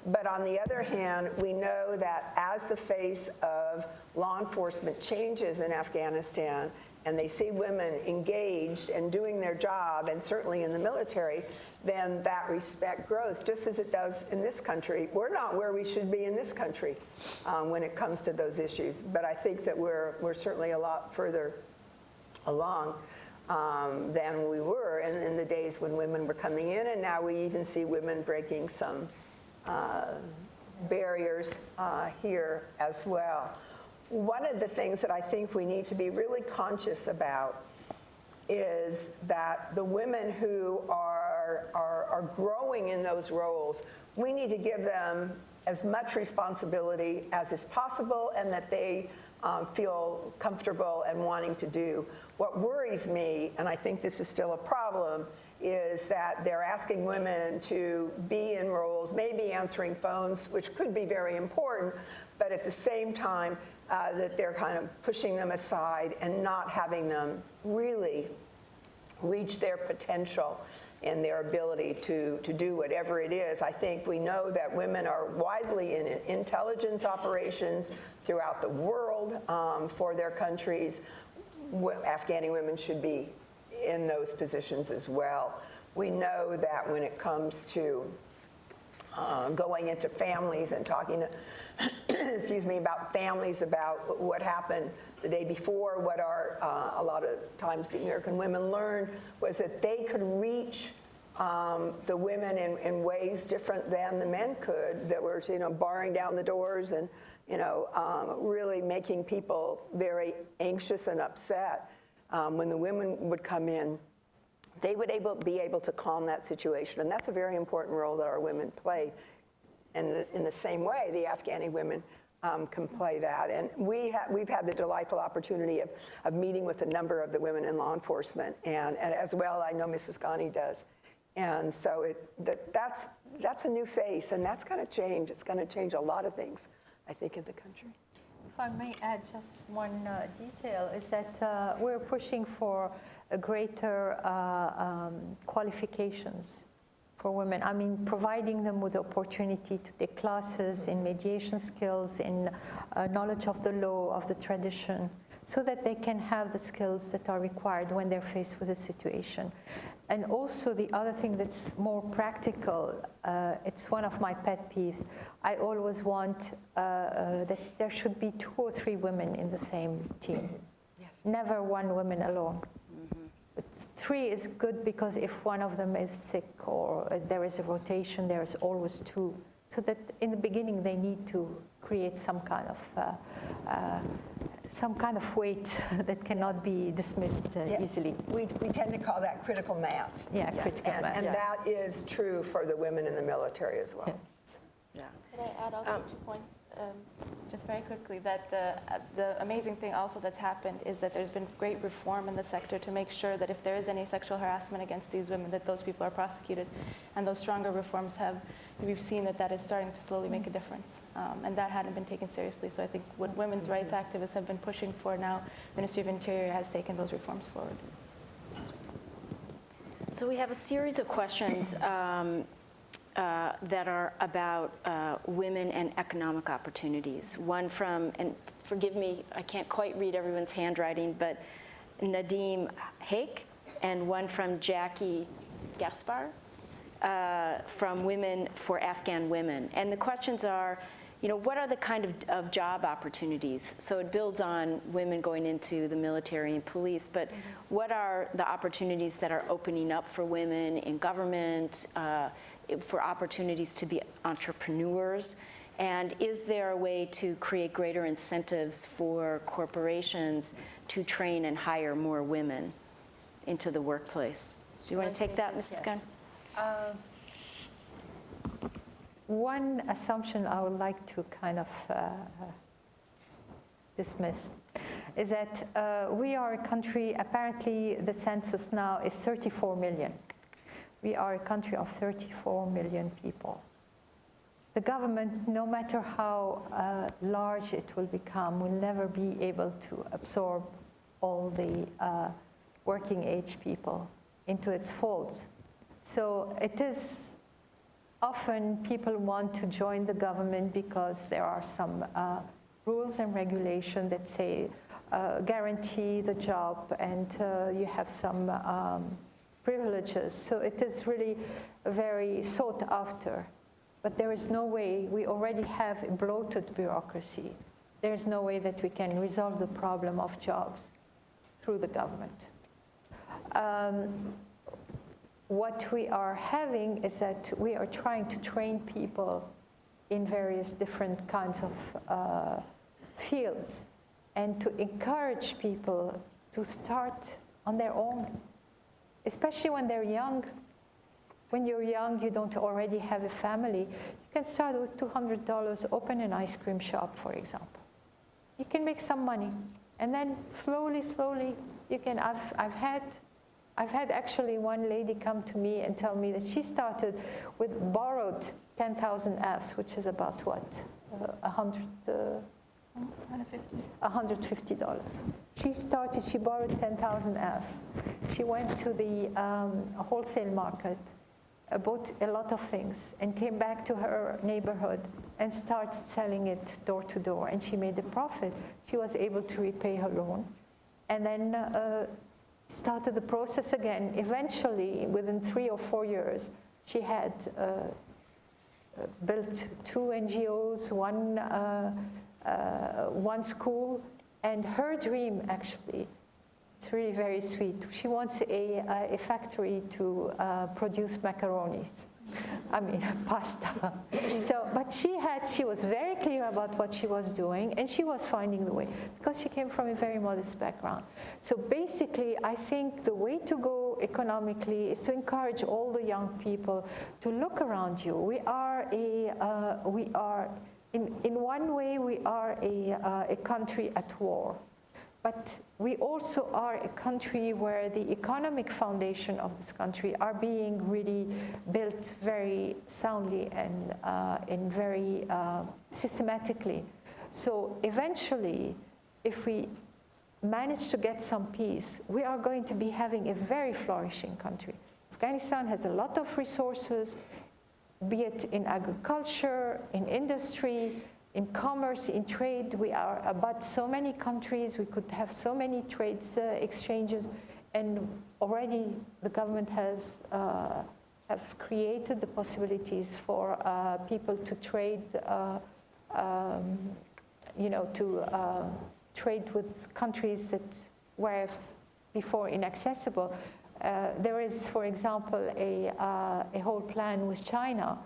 But on the other hand, we know that as the face of law enforcement changes in Afghanistan, and they see women engaged and doing their job, and certainly in the military, then that respect grows, just as it does in this country. We're not where we should be in this country when it comes to those issues, but I think that we're certainly a lot further along than we were in the days when women were coming in, and now we even see women breaking some barriers here as well. One of the things that I think we need to be really conscious about is that the women who are growing in those roles, we need to give them as much responsibility as is possible, and that they feel comfortable and wanting to do. What worries me, and I think this is still a problem, is that they're asking women to be in roles, maybe answering phones, which could be very important, but at the same time, that they're kind of pushing them aside and not having them really reach their potential and their ability to do whatever it is. I think we know that women are widely in intelligence operations throughout the world for their countries. Afghani women should be in those positions as well. We know that when it comes to going into families and talking to excuse me, about families, about what happened the day before. What a lot of times the American women learned was that they could reach the women in ways different than the men could, that were, barring down the doors and, really making people very anxious and upset. When the women would come in, they would be able to calm that situation. And that's a very important role that our women played. And in the same way, the Afghani women can play that. And we've had the delightful opportunity of meeting with a number of the women in law enforcement. And as well, I know Mrs. Ghani does. And so that's a new face, and that's going to change. It's going to change a lot of things, I think, in the country. If I may add just one detail, is that we're pushing for a greater qualifications for women. I mean, providing them with the opportunity to take classes in mediation skills, in knowledge of the law, of the tradition, so that they can have the skills that are required when they're faced with a situation. And also the other thing that's more practical, it's one of my pet peeves. I always want that there should be 2 or 3 women in the same team. Yes. Never one woman alone. Mm-hmm. But 3 is good because if one of them is sick or if there is a rotation, there's always 2. So that in the beginning they need to create some kind of weight that cannot be dismissed easily. We tend to call that critical mass. Yeah, critical mass. And that is true for the women in the military as well. Yes. Yeah. Could I add also 2 points, just very quickly, that the amazing thing also that's happened is that there's been great reform in the sector to make sure that if there is any sexual harassment against these women, that those people are prosecuted. And those stronger reforms we've seen that is starting to slowly make a difference. And that hadn't been taken seriously. So I think what women's rights activists have been pushing for now, Ministry of Interior has taken those reforms forward. So we have a series of questions that are about women and economic opportunities. One from, and forgive me, I can't quite read everyone's handwriting, but Nadim Haik, and one from Jackie Gaspar, from Women for Afghan Women. And the questions are, what are the kind of job opportunities? So it builds on women going into the military and police, but what are the opportunities that are opening up for women in government, for opportunities to be entrepreneurs? And is there a way to create greater incentives for corporations to train and hire more women into the workplace? Do you want to take that, Mrs. Gunn? One assumption I would like to kind of dismiss is that we are a country, apparently the census now is 34 million. We are a country of 34 million people. The government, no matter how large it will become, will never be able to absorb all the working age people into its folds. So it is often people want to join the government because there are some rules and regulations that say guarantee the job and you have some privileges. So it is really very sought after. But there is no way, we already have a bloated bureaucracy. There is no way that we can resolve the problem of jobs through the government. What we are having is that we are trying to train people in various different kinds of fields and to encourage people to start on their own, especially when they're young. When you're young, you don't already have a family. You can start with $200, open an ice cream shop, for example. You can make some money, and then slowly, you can. I've had actually one lady come to me and tell me that she started with borrowed 10,000 Fs, which is about what, $150. She borrowed 10,000 Fs. She went to the wholesale market, bought a lot of things, and came back to her neighborhood and started selling it door to door, and she made a profit. She was able to repay her loan, and then started the process again. Eventually, within 3 or 4 years, she had built 2 NGOs, one school, and her dream actually, it's really very sweet. She wants a factory to produce macaronis. I mean, pasta. So, but she was very clear about what she was doing, and she was finding the way, because she came from a very modest background. So basically, I think the way to go economically is to encourage all the young people to look around you. We are in one way, we are a country at war. But we also are a country where the economic foundation of this country are being really built very soundly and very systematically. So eventually, if we manage to get some peace, we are going to be having a very flourishing country. Afghanistan has a lot of resources, be it in agriculture, in industry, in commerce, in trade. We are about so many countries. We could have so many trades exchanges, and already the government has created the possibilities for people to trade, trade with countries that were before inaccessible. There is, for example, a whole plan with China,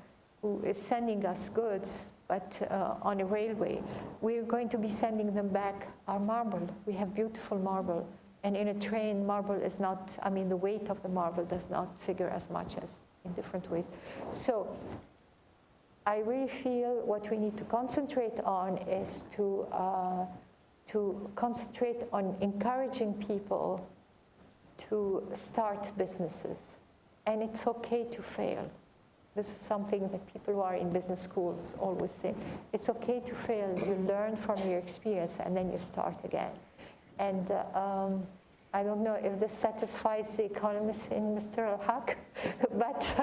who is sending us goods, but on a railway. We're going to be sending them back our marble. We have beautiful marble. And in a train, marble is not, I mean, the weight of the marble does not figure as much as in different ways. So I really feel what we need to concentrate on is to concentrate on encouraging people to start businesses. And it's okay to fail. This is something that people who are in business schools always say. It's okay to fail. You learn from your experience, and then you start again. And I don't know if this satisfies the economists in Mr. Al-Haq, but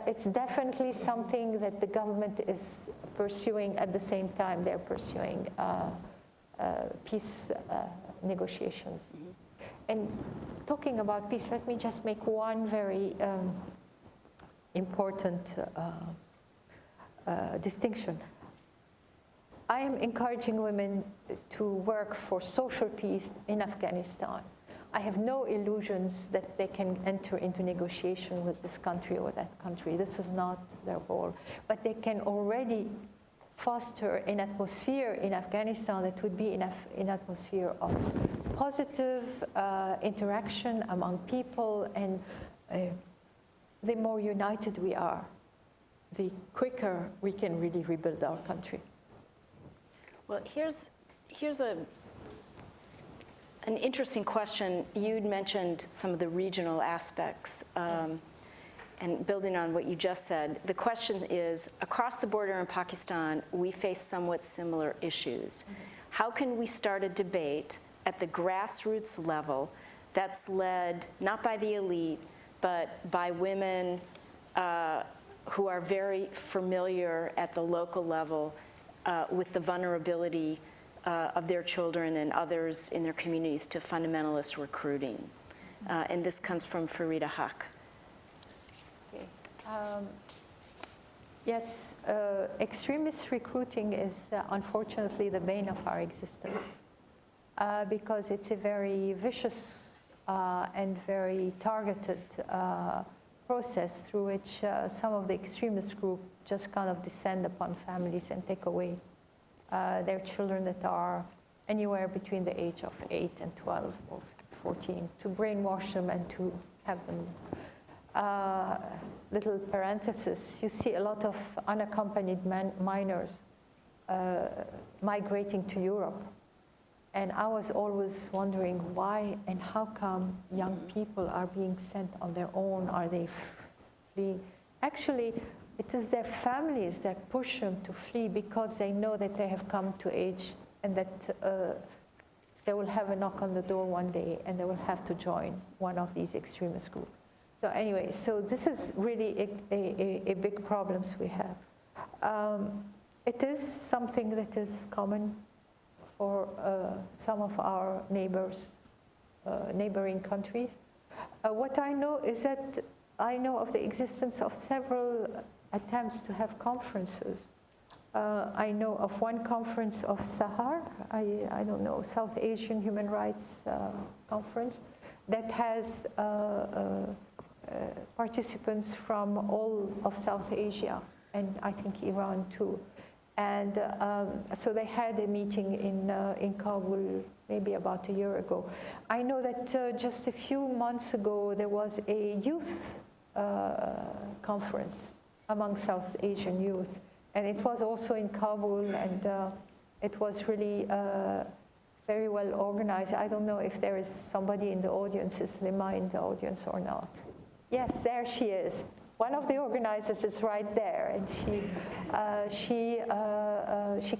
it's definitely something that the government is pursuing at the same time they're pursuing peace negotiations. Mm-hmm. And talking about peace, let me just make one very important distinction. I am encouraging women to work for social peace in Afghanistan. I have no illusions that they can enter into negotiation with this country or that country. This is not their goal. But they can already foster an atmosphere in Afghanistan that would be an atmosphere of positive interaction among people, and the more united we are, the quicker we can really rebuild our country. Well, here's an interesting question. You'd mentioned some of the regional aspects, yes. And building on what you just said, the question is, across the border in Pakistan, we face somewhat similar issues. Mm-hmm. How can we start a debate at the grassroots level that's led not by the elite, but by women who are very familiar at the local level with the vulnerability of their children and others in their communities to fundamentalist recruiting? And this comes from Farida Haq. Okay. Yes, extremist recruiting is unfortunately the bane of our existence because it's a very vicious and very targeted process through which some of the extremist group just kind of descend upon families and take away their children that are anywhere between the age of 8 and 12 or 14, to brainwash them and to have them. Little parenthesis, you see a lot of unaccompanied minors migrating to Europe. And I was always wondering why and how come young people are being sent on their own? Are they fleeing? Actually, it is their families that push them to flee because they know that they have come to age and that they will have a knock on the door one day and they will have to join one of these extremist groups. So anyway, so this is really a big problem we have. It is something that is common for some of our neighboring countries. What I know is that I know of the existence of several attempts to have conferences. I know of one conference of SAHAR, I don't know, South Asian Human Rights Conference, that has participants from all of South Asia, and I think Iran too. And so they had a meeting in Kabul maybe about a year ago. I know that just a few months ago there was a youth conference among South Asian youth, and it was also in Kabul, and it was really very well organized. I don't know if there is somebody in the audience, is Lima in the audience or not. Yes, there she is. One of the organizers is right there, and she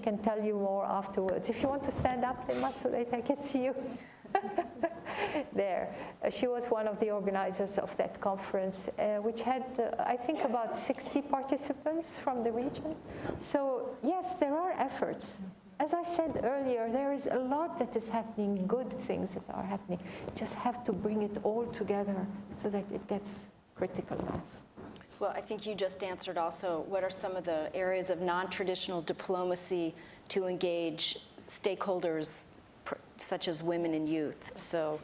can tell you more afterwards. If you want to stand up, Lima, so that I can see you. There. She was one of the organizers of that conference, which had, I think, about 60 participants from the region. So, yes, there are efforts. As I said earlier, there is a lot that is happening, good things that are happening. Just have to bring it all together so that it gets critical mass. Well, I think you just answered also, what are some of the areas of non-traditional diplomacy to engage stakeholders such as women and youth? So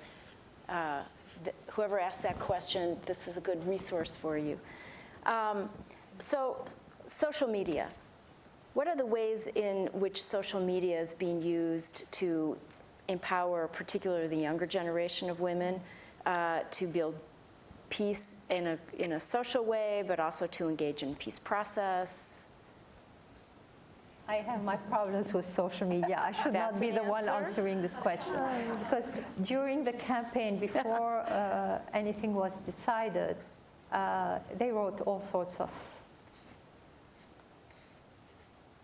whoever asked that question, this is a good resource for you. So social media. What are the ways in which social media is being used to empower particularly the younger generation of women to build peace in a social way, but also to engage in peace process? I have my problems with social media. I should not be the one answering this question. Because during the campaign, before anything was decided, they wrote all sorts of,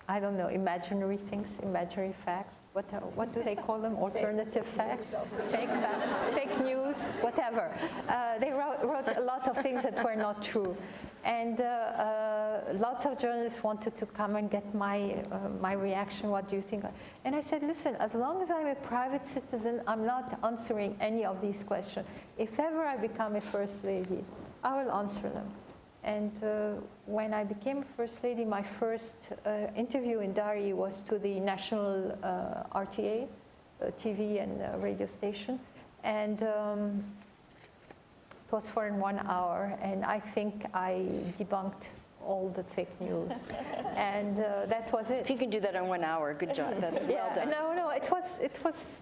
I don't know, imaginary things, imaginary facts. What do they call them? Alternative facts? Fake news, whatever. They wrote a lot of things that were not true. And lots of journalists wanted to come and get my reaction. What do you think? And I said, listen, as long as I'm a private citizen, I'm not answering any of these questions. If ever I become a first lady, I will answer them. And when I became first lady, my first interview in Dari was to the national RTA, TV and radio station. And it was for 1 hour, and I think I debunked all the fake news. And that was it. If you can do that in 1 hour, good job. That's well done. No, it was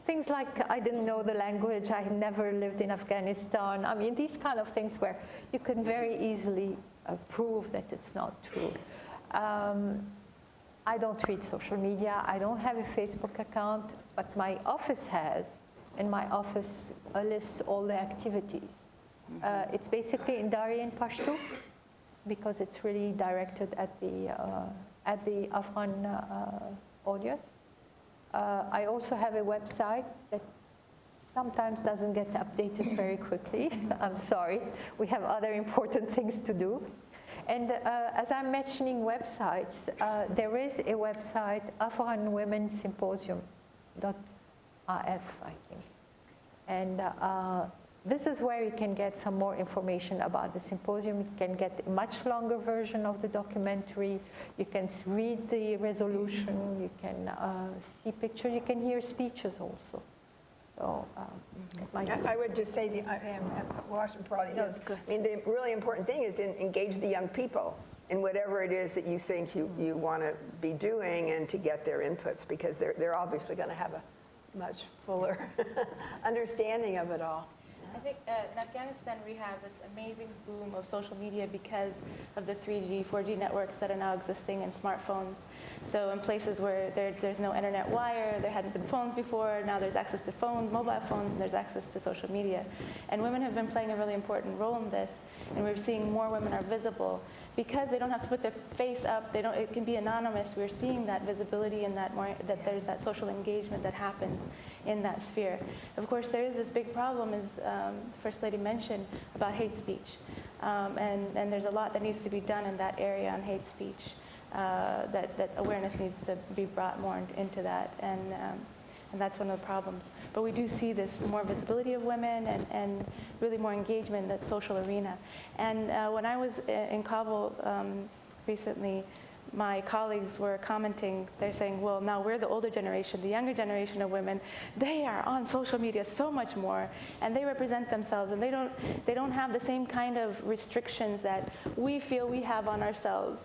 things like I didn't know the language, I had never lived in Afghanistan. I mean, these kind of things where you can very easily prove that it's not true. I don't read social media. I don't have a Facebook account, but my office has, and my office lists all the activities. It's basically in Dari and Pashto, because it's really directed at the Afghan audience. I also have a website that sometimes doesn't get updated very quickly. I'm sorry. We have other important things to do. And as I'm mentioning websites, there is a website, Afghan Women Symposium.af, I think. And this is where you can get some more information about the symposium. You can get a much longer version of the documentary. You can read the resolution. You can see pictures. You can hear speeches also. So I would just say, Washington probably knows. I mean, the really important thing is to engage the young people in whatever it is that you think you want to be doing, and to get their inputs, because they're obviously going to have a much fuller understanding of it all. I think in Afghanistan we have this amazing boom of social media because of the 3G, 4G networks that are now existing in smartphones. So in places where there's no internet wire, there hadn't been phones before, now there's access to phones, mobile phones, and there's access to social media. And women have been playing a really important role in this, and we're seeing more women are visible. Because they don't have to put their face up, it can be anonymous. We're seeing that visibility and that there's that social engagement that happens in that sphere. Of course, there is this big problem, as First Lady mentioned, about hate speech. And there's a lot that needs to be done in that area on hate speech. That awareness needs to be brought more into that. And that's one of the problems. But we do see this more visibility of women and really more engagement in that social arena. And when I was in Kabul recently, my colleagues were commenting, they're saying, well, now we're the older generation, the younger generation of women, they are on social media so much more, and they represent themselves, and they don't have the same kind of restrictions that we feel we have on ourselves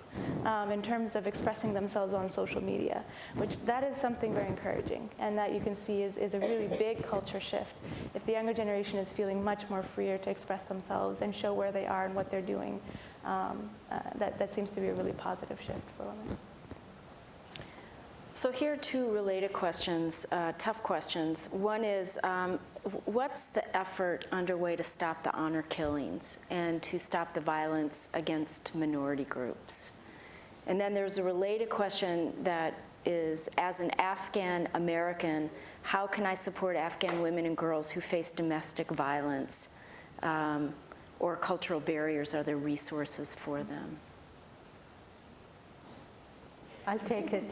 in terms of expressing themselves on social media, which that is something very encouraging, and that you can see is a really big culture shift. If the younger generation is feeling much more freer to express themselves and show where they are and what they're doing, that seems to be a really positive shift for women. So here are two related questions, tough questions. One is, what's the effort underway to stop the honor killings and to stop the violence against minority groups? And then there's a related question that is, as an Afghan American, how can I support Afghan women and girls who face domestic violence or cultural barriers? Are there resources for them? I'll take it.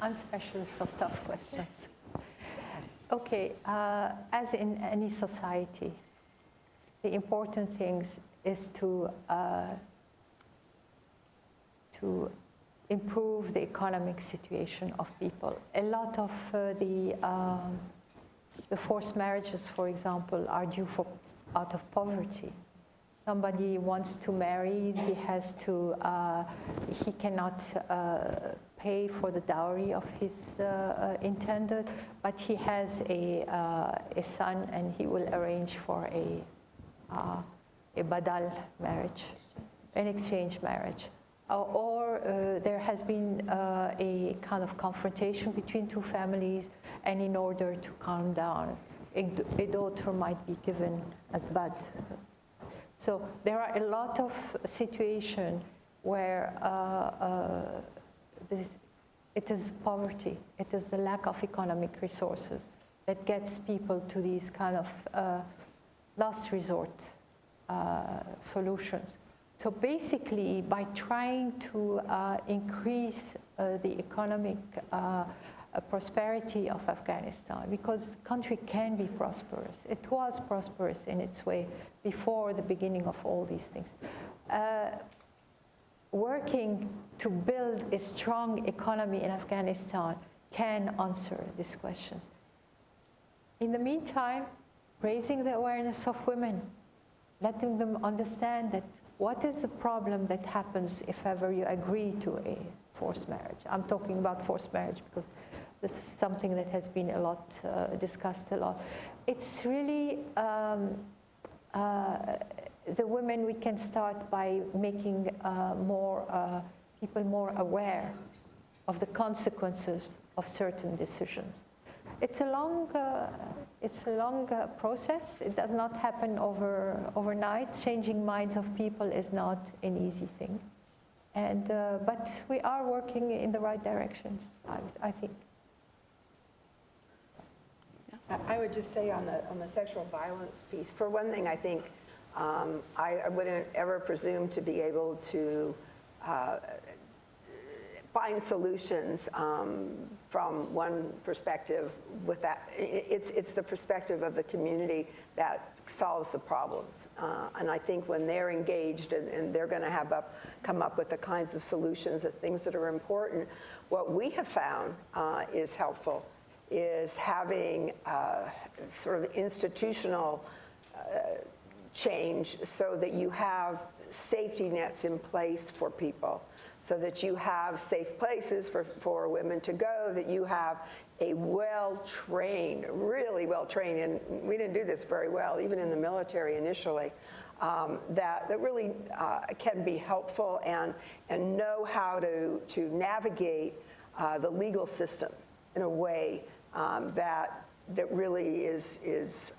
I'm specialist of tough questions. Okay, as in any society, the important thing is to improve the economic situation of people. A lot of the forced marriages, for example, are due out of poverty. Somebody wants to marry, he cannot pay for the dowry of his intended, but he has a son, and he will arrange for a badal marriage, an exchange marriage. Or there has been a kind of confrontation between two families, and in order to calm down, a daughter might be given as bad. So there are a lot of situations where it is poverty, it is the lack of economic resources that gets people to these kind of last resort solutions. So basically, by trying to increase the economic prosperity of Afghanistan, because the country can be prosperous. It was prosperous in its way before the beginning of all these things. Working to build a strong economy in Afghanistan can answer these questions. In the meantime, raising the awareness of women, letting them understand that what is the problem that happens if ever you agree to a forced marriage. I'm talking about forced marriage because this is something that has been a lot discussed a lot. It's really the women. We can start by making people more aware of the consequences of certain decisions. It's a long process. It does not happen overnight. Changing minds of people is not an easy thing, but we are working in the right directions, I think. I would just say on the sexual violence piece, for one thing, I think I wouldn't ever presume to be able to find solutions from one perspective with that. It's the perspective of the community that solves the problems. And I think when they're engaged and they're going to come up with the kinds of solutions, the things that are important, what we have found is helpful is having sort of institutional change so that you have safety nets in place for people, so that you have safe places for women to go, that you have a well-trained, really well-trained, and we didn't do this very well, even in the military initially, that really can be helpful and know how to navigate the legal system in a way that really is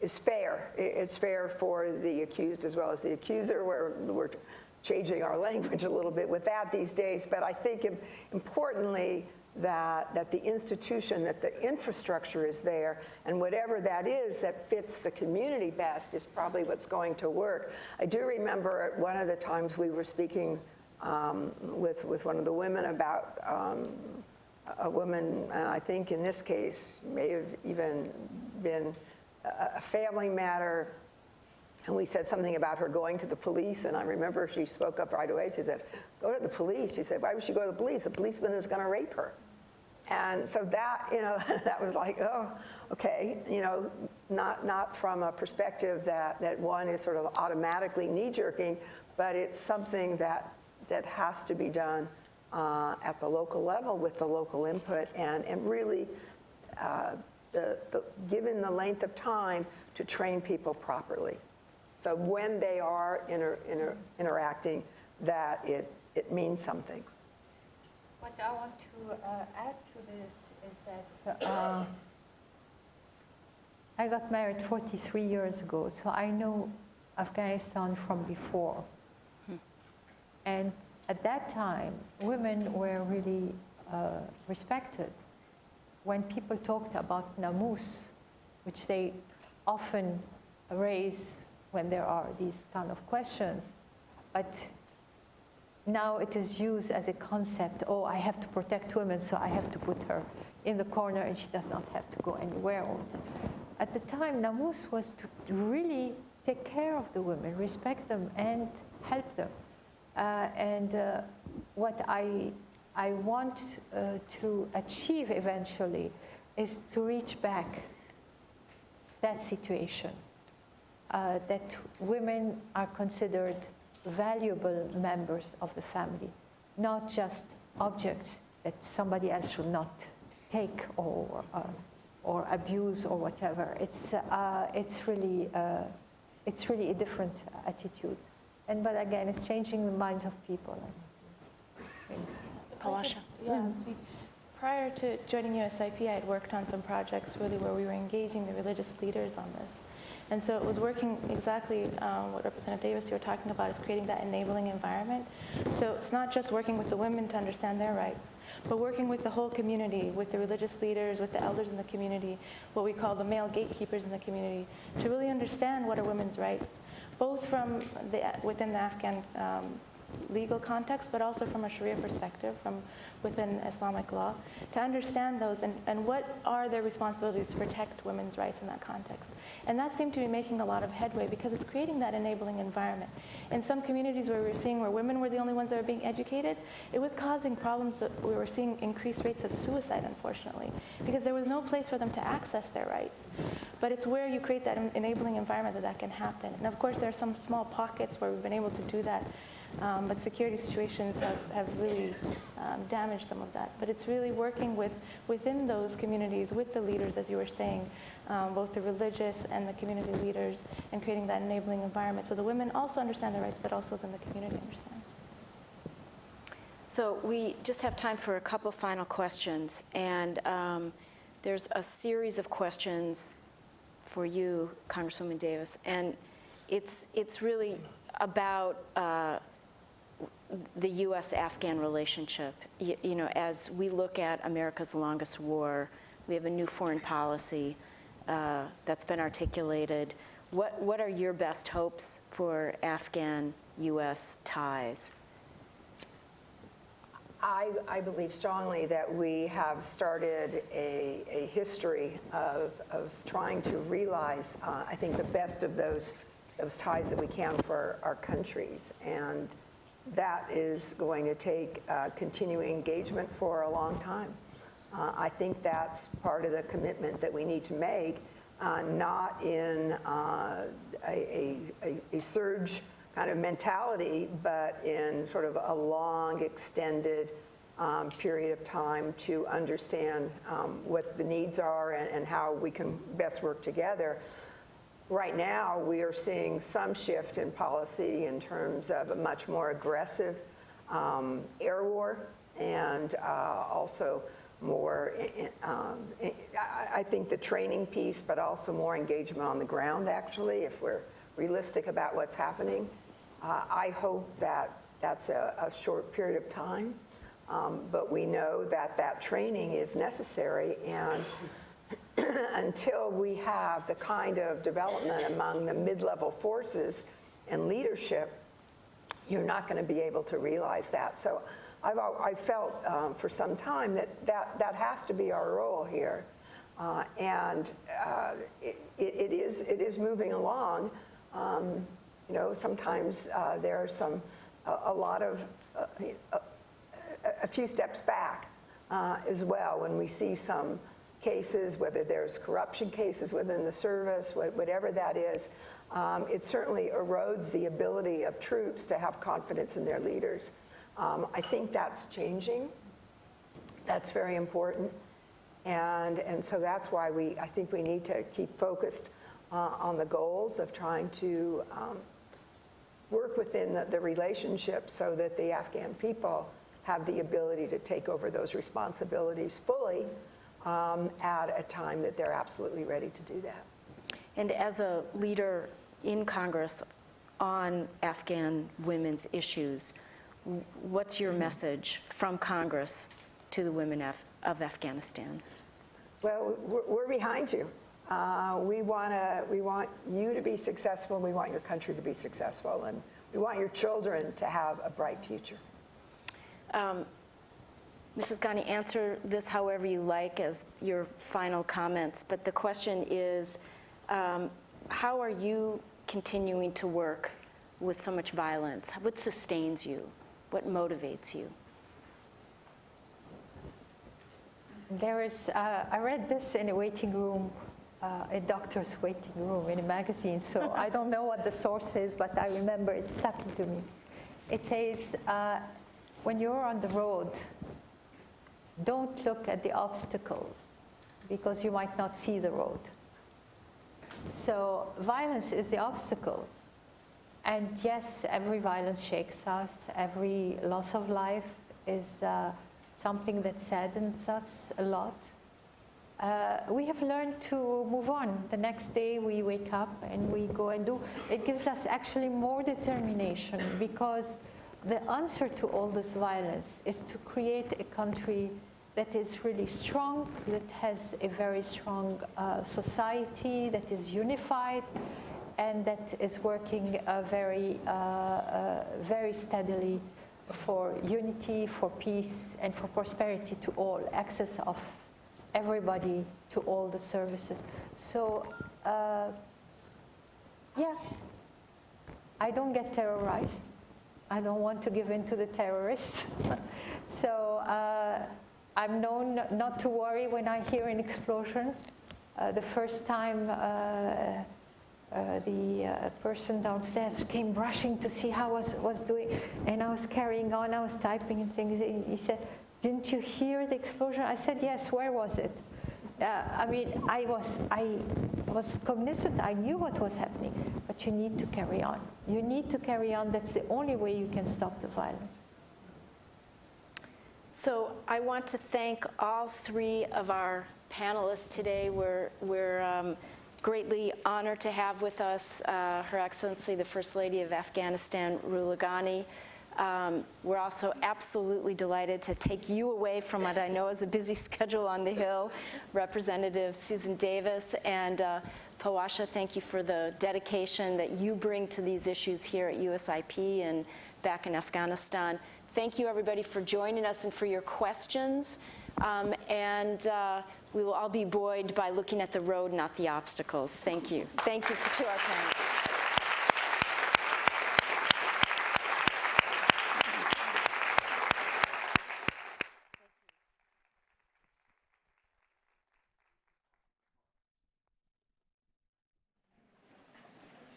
fair. It's fair for the accused as well as the accuser. We're changing our language a little bit with that these days, but I think importantly that the institution, that the infrastructure is there, and whatever that is that fits the community best is probably what's going to work. I do remember at one of the times we were speaking with one of the women about a woman, I think in this case may have even been a family matter, And we said something about her going to the police, and I remember she spoke up right away. She said, "Go to the police." She said, "Why would she go to the police? The policeman is going to rape her." And so that, that was like, oh, okay, not from a perspective that one is sort of automatically knee-jerking, but it's something that has to be done at the local level with the local input, and really given the length of time to train people properly. So when they are interacting, that it means something. What I want to add to this is that I got married 43 years ago, so I know Afghanistan from before. And at that time, women were really respected. When people talked about namus, which they often raise when there are these kind of questions, but now it is used as a concept, oh, I have to protect women, so I have to put her in the corner and she does not have to go anywhere. At the time, namus was to really take care of the women, respect them, and help them. What I want to achieve eventually is to reach back that situation, that women are considered valuable members of the family, not just objects that somebody else should not take or abuse or whatever. It's really a different attitude. But again, it's changing the minds of people. Awasha. Yes. Prior to joining USIP, I had worked on some projects really where we were engaging the religious leaders on this. And so it was working exactly what Representative Davis, you were talking about, is creating that enabling environment. So it's not just working with the women to understand their rights, but working with the whole community, with the religious leaders, with the elders in the community, what we call the male gatekeepers in the community, to really understand what are women's rights, both from within the Afghan legal context, but also from a Sharia perspective, from within Islamic law, to understand those and what are their responsibilities to protect women's rights in that context. And that seemed to be making a lot of headway because it's creating that enabling environment. In some communities where we were seeing where women were the only ones that were being educated, it was causing problems that we were seeing increased rates of suicide, unfortunately, because there was no place for them to access their rights. But it's where you create that enabling environment that can happen. And of course, there are some small pockets where we've been able to do that. But security situations have really damaged some of that. But it's really working within those communities, with the leaders, as you were saying, both the religious and the community leaders, and creating that enabling environment so the women also understand their rights, but also then the community understands. So we just have time for a couple final questions. And there's a series of questions for you, Congresswoman Davis. And it's really about the U.S.-Afghan relationship. As we look at America's longest war, we have a new foreign policy that's been articulated. What are your best hopes for Afghan-U.S. ties? I believe strongly that we have started a history of trying to realize, I think, the best of those ties that we can for our countries. And that is going to take continuing engagement for a long time. I think that's part of the commitment that we need to make, not in a surge kind of mentality, but in sort of a long, extended period of time to understand what the needs are and how we can best work together. Right now, we are seeing some shift in policy in terms of a much more aggressive air war, and also more, I think, the training piece, but also more engagement on the ground, actually, if we're realistic about what's happening. I hope that that's a short period of time, but we know that that training is necessary, and until we have the kind of development among the mid-level forces and leadership, you're not going to be able to realize that. So I've felt for some time that has to be our role here. And it is moving along, You know, sometimes there are a few steps back as well when we see some cases, whether there's corruption cases within the service, whatever that is. It certainly erodes the ability of troops to have confidence in their leaders. I think that's changing. That's very important. And so that's why I think we need to keep focused on the goals of trying to work within the relationship so that the Afghan people have the ability to take over those responsibilities fully at a time that they're absolutely ready to do that. And as a leader in Congress on Afghan women's issues, what's your message from Congress to the women of Afghanistan? Well, we're behind you. We want you to be successful. We want your country to be successful, and we want your children to have a bright future. Mrs. Ghani, answer this however you like as your final comments, but the question is, how are you continuing to work with so much violence? What sustains you? What motivates you? I read this in a waiting room, a doctor's waiting room in a magazine, so I don't know what the source is, but I remember it stuck to me. It says, when you're on the road, don't look at the obstacles because you might not see the road. So violence is the obstacles. And yes, every violence shakes us. Every loss of life is something that saddens us a lot. We have learned to move on. The next day we wake up and we go and do. It gives us actually more determination because the answer to all this violence is to create a country that is really strong, that has a very strong society, that is unified, and that is working very steadily for unity, for peace, and for prosperity to all, access of everybody to all the services. So, yeah, I don't get terrorized. I don't want to give in to the terrorists. So I'm known not to worry when I hear an explosion. The first time the person downstairs came rushing to see how I was doing, and I was carrying on, I was typing and things. He said, "Didn't you hear the explosion?" I said, "Yes, where was it?" I mean, I was cognizant, I knew what was happening, but you need to carry on. You need to carry on. That's the only way you can stop the violence. So I want to thank all three of our panelists today. We're greatly honored to have with us Her Excellency, the First Lady of Afghanistan, Rula Ghani. We're also absolutely delighted to take you away from what I know is a busy schedule on the Hill, Representative Susan Davis. And Pawasha, thank you for the dedication that you bring to these issues here at USIP and back in Afghanistan. Thank you, everybody, for joining us and for your questions. We will all be buoyed by looking at the road, not the obstacles. Thank you. Thank you to our panel.